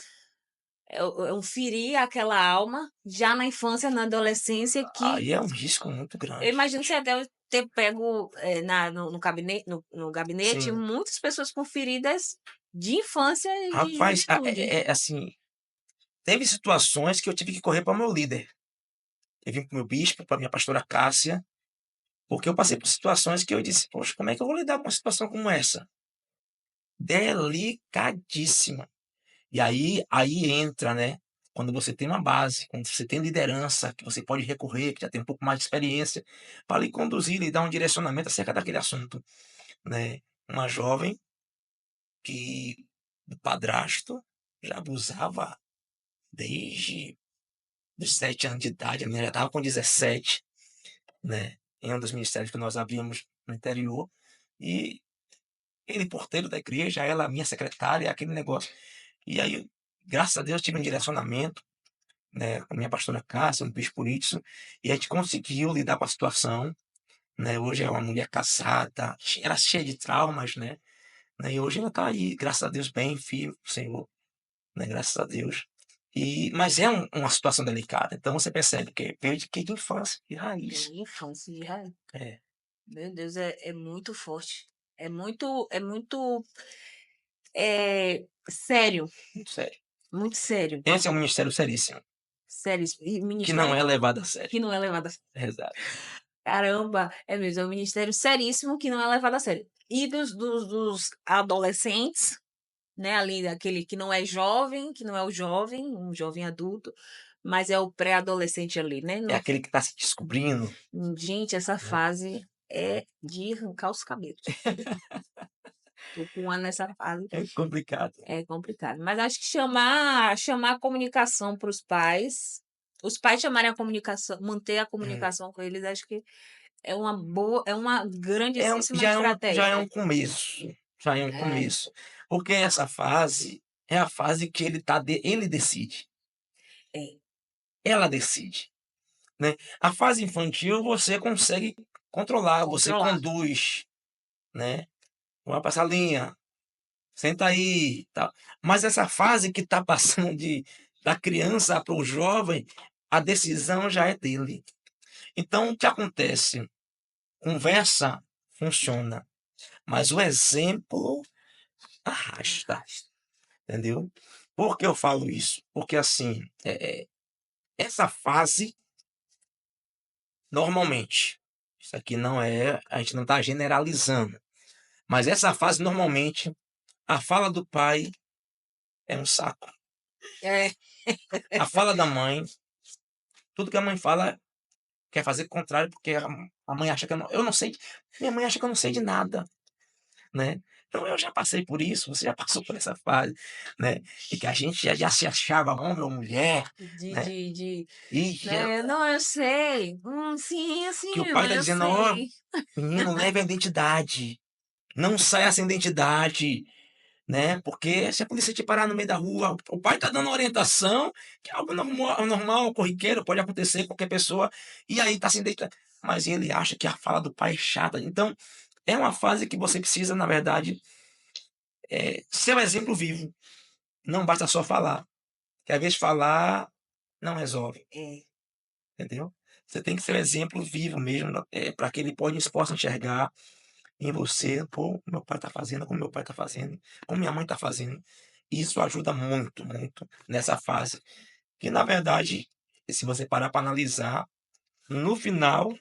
ferir aquela alma já na infância, na adolescência, que Aí é um risco muito eu grande. imagino que você deve ter pego no gabinete Sim. muitas pessoas com feridas de infância e de Rapaz, juventude. assim, teve situações que eu tive que correr para o meu líder. Eu vim para o meu bispo, para minha pastora Cássia, porque eu passei por situações que eu disse, poxa, como é que eu vou lidar com uma situação como essa? Delicadíssima. E aí entra, né? Quando você tem uma base, quando você tem liderança, que você pode recorrer, que já tem um pouco mais de experiência, para lhe conduzir, lhe dar um direcionamento acerca daquele assunto, né? Uma jovem que do padrasto já abusava desde os 7 anos de idade, a menina já estava com 17, né? Em um dos ministérios que nós abrimos no interior. E ele, porteiro da igreja, ela, minha secretária, aquele negócio. E aí, graças a Deus, tive um direcionamento, né, com a minha pastora Cássia, um bispo por isso, e a gente conseguiu lidar com a situação, né? Hoje é uma mulher casada, era cheia de traumas, né? E hoje ela está aí, graças a Deus, bem firme com o Senhor, né? Graças a Deus. Mas é uma situação delicada, então você percebe que veio de infância, de raiz. De infância, de raiz. É, Meu Deus, é muito forte. É muito sério, muito sério. muito sério. Esse é um ministério seríssimo, Sério, e que não ministério é levado a sério. que não é levado a Exato. caramba, é mesmo, é um ministério seríssimo que não é levado a sério. E dos adolescentes, né, ali daquele que não é jovem, que não é o jovem, um jovem adulto, mas é o pré-adolescente ali, né? É Não, aquele que está se descobrindo, gente, essa né? fase é de arrancar os cabelos. Tô com um ano nessa fase. É complicado. É complicado. Mas acho que chamar a comunicação para os pais chamarem a comunicação, manter a Hum. comunicação com eles, acho que é uma grandíssima Já é estratégia. um começo. Já é um É, começo. Porque essa fase é a fase que ele decide. é, Ela decide, né? A fase infantil você consegue controlar, você controlar. conduz, né? Vai pra salinha, senta aí, tal. Mas essa fase que está passando da criança para o jovem, a decisão já é dele. Então, o que acontece? Conversa funciona, mas o exemplo arrasta, Arrasta. entendeu? Por que eu falo isso? Porque, assim, essa fase, normalmente, isso aqui não é, a gente não está generalizando, mas essa fase, normalmente, a fala do pai é um saco. É, A fala da mãe, tudo que a mãe fala, quer fazer o contrário, porque a mãe acha que eu não sei, minha mãe acha que eu não sei de nada, né? Então eu já passei por isso, você já passou por essa fase, né? E que a gente já se achava homem ou mulher, né? E né? Não, eu sei. Sim, que o sim, pai tá eu dizendo, ó, sei. menino, leve a identidade, não saia sem identidade, né? Porque se a polícia te parar no meio da rua, o pai tá dando orientação, que é algo normal, corriqueiro, pode acontecer com qualquer pessoa, e aí tá sem identidade. Mas ele acha que a fala do pai é chata. Então, é uma fase que você precisa, na verdade, ser um exemplo vivo. Não basta só falar. Que às vezes falar não resolve, É, entendeu? Você tem que ser um exemplo vivo mesmo, para que eles possam enxergar em você, pô, meu pai tá fazendo, como meu pai tá fazendo, como minha mãe tá fazendo. Isso ajuda muito, muito nessa fase. Que na verdade, se você parar para analisar, no final,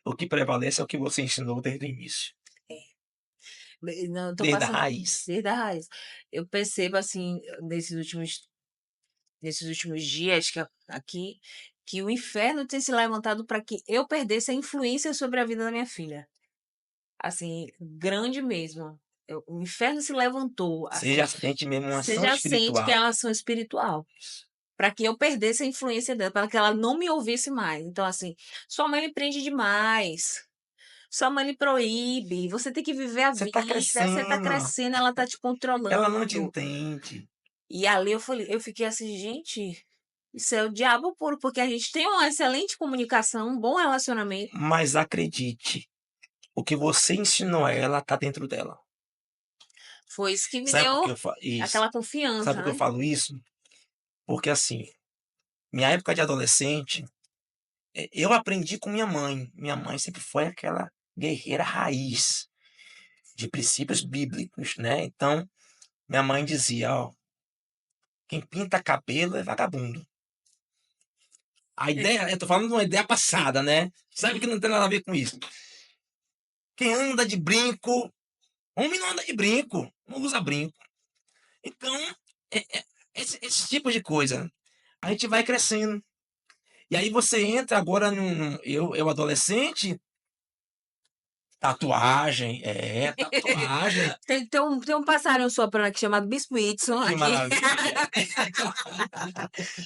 o que prevalece é o que você ensinou desde o início, é. Não, eu tô desde a passando raiz. desde a raiz. Eu percebo, assim, nesses últimos nesses últimos dias aqui, que o inferno tem se levantado para que eu perdesse a influência sobre a vida da minha filha. Assim, grande mesmo. O inferno se levantou, Você assim. já sente mesmo uma Você ação já sente que é espiritual. uma ação espiritual. Para que eu perdesse a influência dela, para que ela não me ouvisse mais. Então, assim, sua mãe lhe prende demais. Sua mãe lhe proíbe. Você tem que viver a Você tá vida. Você tá crescendo, crescendo, ela tá te ela não te controlando. entende. E ali eu fiquei assim, gente, isso é o diabo puro, porque a gente tem uma excelente comunicação, um bom relacionamento. Mas acredite, o que você ensinou a ela tá dentro dela. Foi isso que me Sabe por deu que eu falo isso? aquela Sabe confiança, por que eu né? falo isso? Porque assim, minha época de adolescente, eu aprendi com minha mãe. Minha mãe sempre foi aquela guerreira raiz de princípios bíblicos, né? Então, minha mãe dizia, ó, quem pinta cabelo é vagabundo. A ideia, eu tô falando de uma ideia passada, né? Sabe que não tem nada a ver com isso. Quem anda de brinco, homem não anda de brinco, não usa brinco. Então, esse tipo de coisa, a gente vai crescendo. E aí você entra agora eu adolescente, tatuagem, tatuagem, Tem um passarinho soprando aqui chamado Bispo Whitson que aqui. maravilha.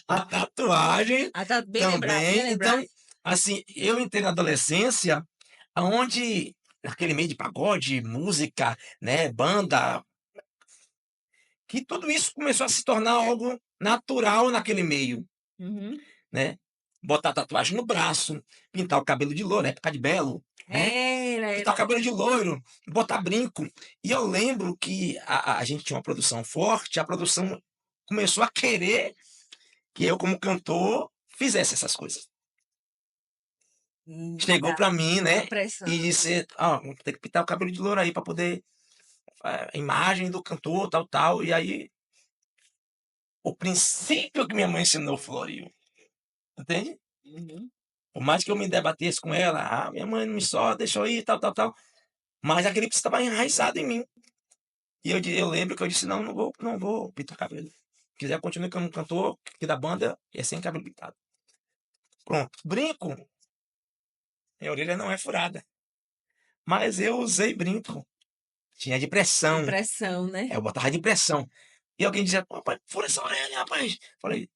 A tatuagem Ah, tá bem lembrado, bem também. lembrado. Então, assim, eu entrei na adolescência, aonde naquele meio de pagode, música, né, banda, que tudo isso começou a se tornar algo natural naquele meio, Uhum. né? Botar tatuagem no braço, pintar o cabelo de loiro, época de belo, né? Pintar o Era. cabelo de loiro, botar brinco. E eu lembro que a gente tinha uma produção forte, a produção começou a querer que eu, como cantor, fizesse essas coisas. Chegou Dá pra mim, uma né? E pressão. disse: Ó, vamos ter que pintar o cabelo de loiro aí pra poder. A imagem do cantor, tal, tal. E aí, o princípio que minha mãe ensinou floriu. Entende? Uhum. Por mais que eu me debatesse com ela, minha mãe não me só, deixou aí, tal, tal, tal. Mas aquele princípio estava enraizado em mim. E eu lembro que eu disse: não, não vou pintar cabelo. Se quiser, continue como cantor, que da banda é sem cabelo pintado. Pronto. Brinco. Minha orelha não é furada. Mas eu usei brinco. Tinha de pressão. Impressão, né? Eu botava de pressão. E alguém dizia: rapaz, fura essa orelha, rapaz. Falei: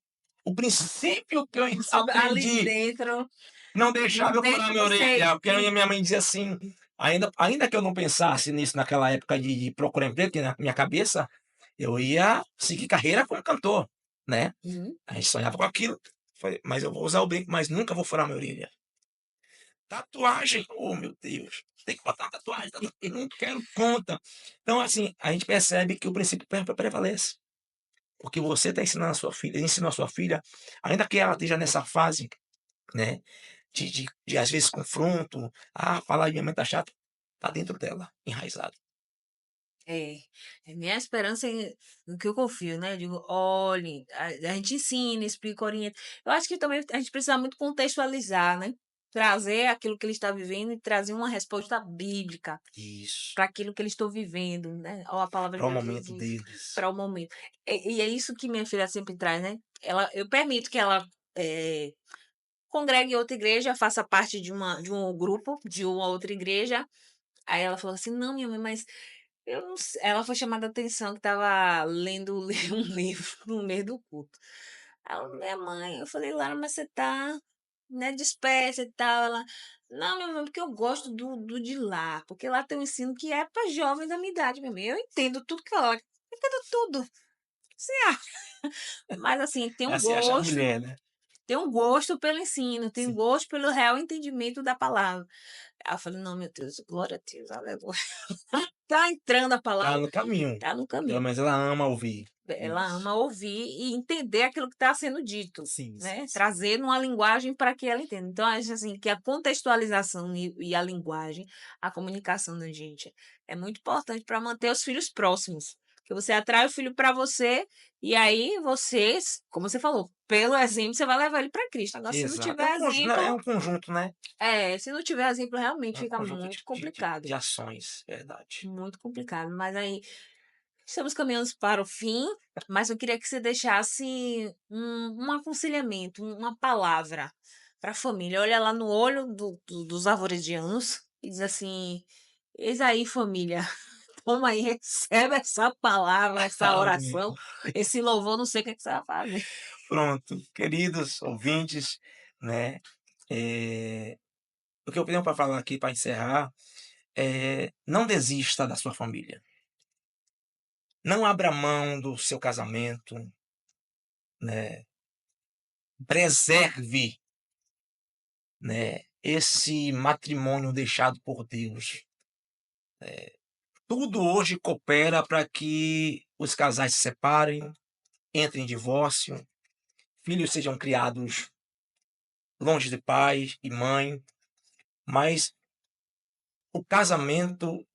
o princípio que eu Ali aprendi dentro, não deixava eu dentro furar minha você. orelha. Porque a minha mãe dizia assim, ainda que eu não pensasse nisso naquela época de procurar emprego, que na minha cabeça eu ia seguir carreira como cantor, né? Uhum. A gente sonhava com aquilo. Falei, mas eu vou usar o brinco, mas nunca vou furar minha orelha. Tatuagem, oh meu Deus, tem que botar tatuagem, eu não quero conta. Então, assim, a gente percebe que o princípio prevalece. Porque você está ensinando a sua filha, ensinou a sua filha, ainda que ela esteja nessa fase, né, de às vezes confronto, falar de minha mãe tá chata, tá dentro dela, enraizado. É, é minha esperança no que eu confio, né? Eu digo, olhe, a gente ensina, explica, orienta. Eu acho que também a gente precisa muito contextualizar, né? Trazer aquilo que ele está vivendo e trazer uma resposta bíblica Isso, para aquilo que eles estão vivendo, né? Ou a palavra de para o Deus momento diz deles. para o momento. E é isso que minha filha sempre traz, né? Eu permito que ela congregue em outra igreja, faça parte de um grupo, de uma outra igreja. Aí ela falou assim: não, minha mãe, mas eu não sei. Ela foi chamada a atenção que estava lendo um livro no meio do culto. Aí ela, minha mãe, eu falei, Lara, mas você tá, né, dispersa e tal. Ela, não, minha mãe, porque eu gosto do de lá, porque lá tem um ensino que é para jovens da minha idade, minha mãe. Eu entendo tudo que ela, eu entendo tudo. Você acha? Mas assim, Assim acha a mulher, né? tem um gosto pelo ensino, tem um Sim, gosto pelo real entendimento da palavra. Aí eu falei, não, meu Deus, glória a Deus, aleluia. Tá entrando a tá palavra, no caminho. tá no Pelo caminho. menos ela ama ouvir Ela isso. ama ouvir e entender aquilo que está sendo dito, Sim, sim, né? sim. Trazer numa linguagem para que ela entenda. Então, acho assim que a contextualização e a linguagem, a comunicação da gente é muito importante para manter os filhos próximos. Que você atrai o filho para você e aí vocês, como você falou, pelo exemplo, você vai levar ele para Cristo. Agora, se não Exato. tiver É exemplo, um conjunto, né? se não tiver exemplo, realmente É um fica conjunto muito de complicado. ações, verdade. Muito complicado. Mas aí Estamos caminhando para o fim, mas eu queria que você deixasse um aconselhamento, uma palavra para a família. Olha lá no olho dos arvoredianos e diz assim: eis aí, família, toma aí, recebe essa palavra, essa Amém. oração, esse louvor, não sei o que, é que você vai fazer. Pronto, queridos ouvintes, né? O que eu tenho para falar aqui para encerrar é: não desista da sua família. Não abra mão do seu casamento, né? Preserve, né, esse matrimônio deixado por Deus. Tudo hoje coopera para que os casais se separem, entrem em divórcio, filhos sejam criados longe de pai e mãe, mas o casamento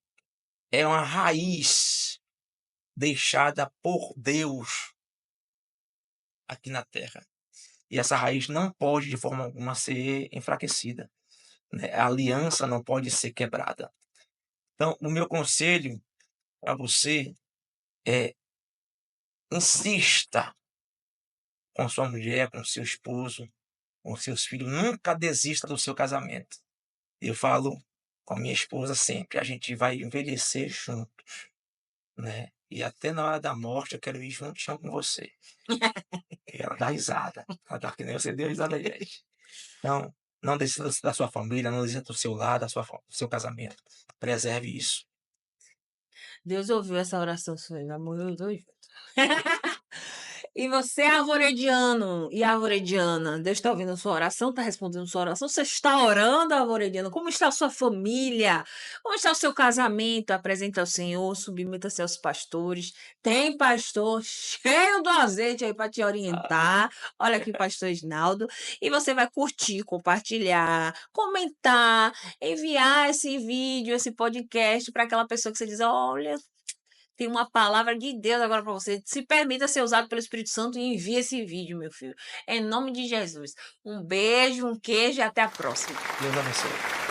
é uma raiz deixada por Deus aqui na terra. E essa raiz não pode, de forma alguma, ser enfraquecida, né? A aliança não pode ser quebrada. Então, o meu conselho para você é: insista com sua mulher, com seu esposo, com seus filhos. Nunca desista do seu casamento. Eu falo com a minha esposa sempre: a gente vai envelhecer juntos, né? E até na hora da morte eu quero ir juntinho com você. E ela dá risada. Ela dá que nem você deu risada, gente. Então, não desista da sua família, não desista do seu lado, do seu casamento. Preserve isso. Deus ouviu essa oração sua, meu amor, eu tô junto. E você, arvorediano e arvorediana, Deus está ouvindo a sua oração, está respondendo a sua oração. Você está orando, arvorediano? Como está a sua família? Como está o seu casamento? Apresenta ao Senhor, submeta-se aos pastores. Tem pastor cheio do azeite aí para te orientar. Olha aqui, pastor Isnaldo. E você vai curtir, compartilhar, comentar, enviar esse vídeo, esse podcast para aquela pessoa que você diz: olha, tem uma palavra de Deus agora para você. Se permita ser usado pelo Espírito Santo e envie esse vídeo, meu filho. Em nome de Jesus. Um beijo, um queijo e até a próxima. Deus abençoe.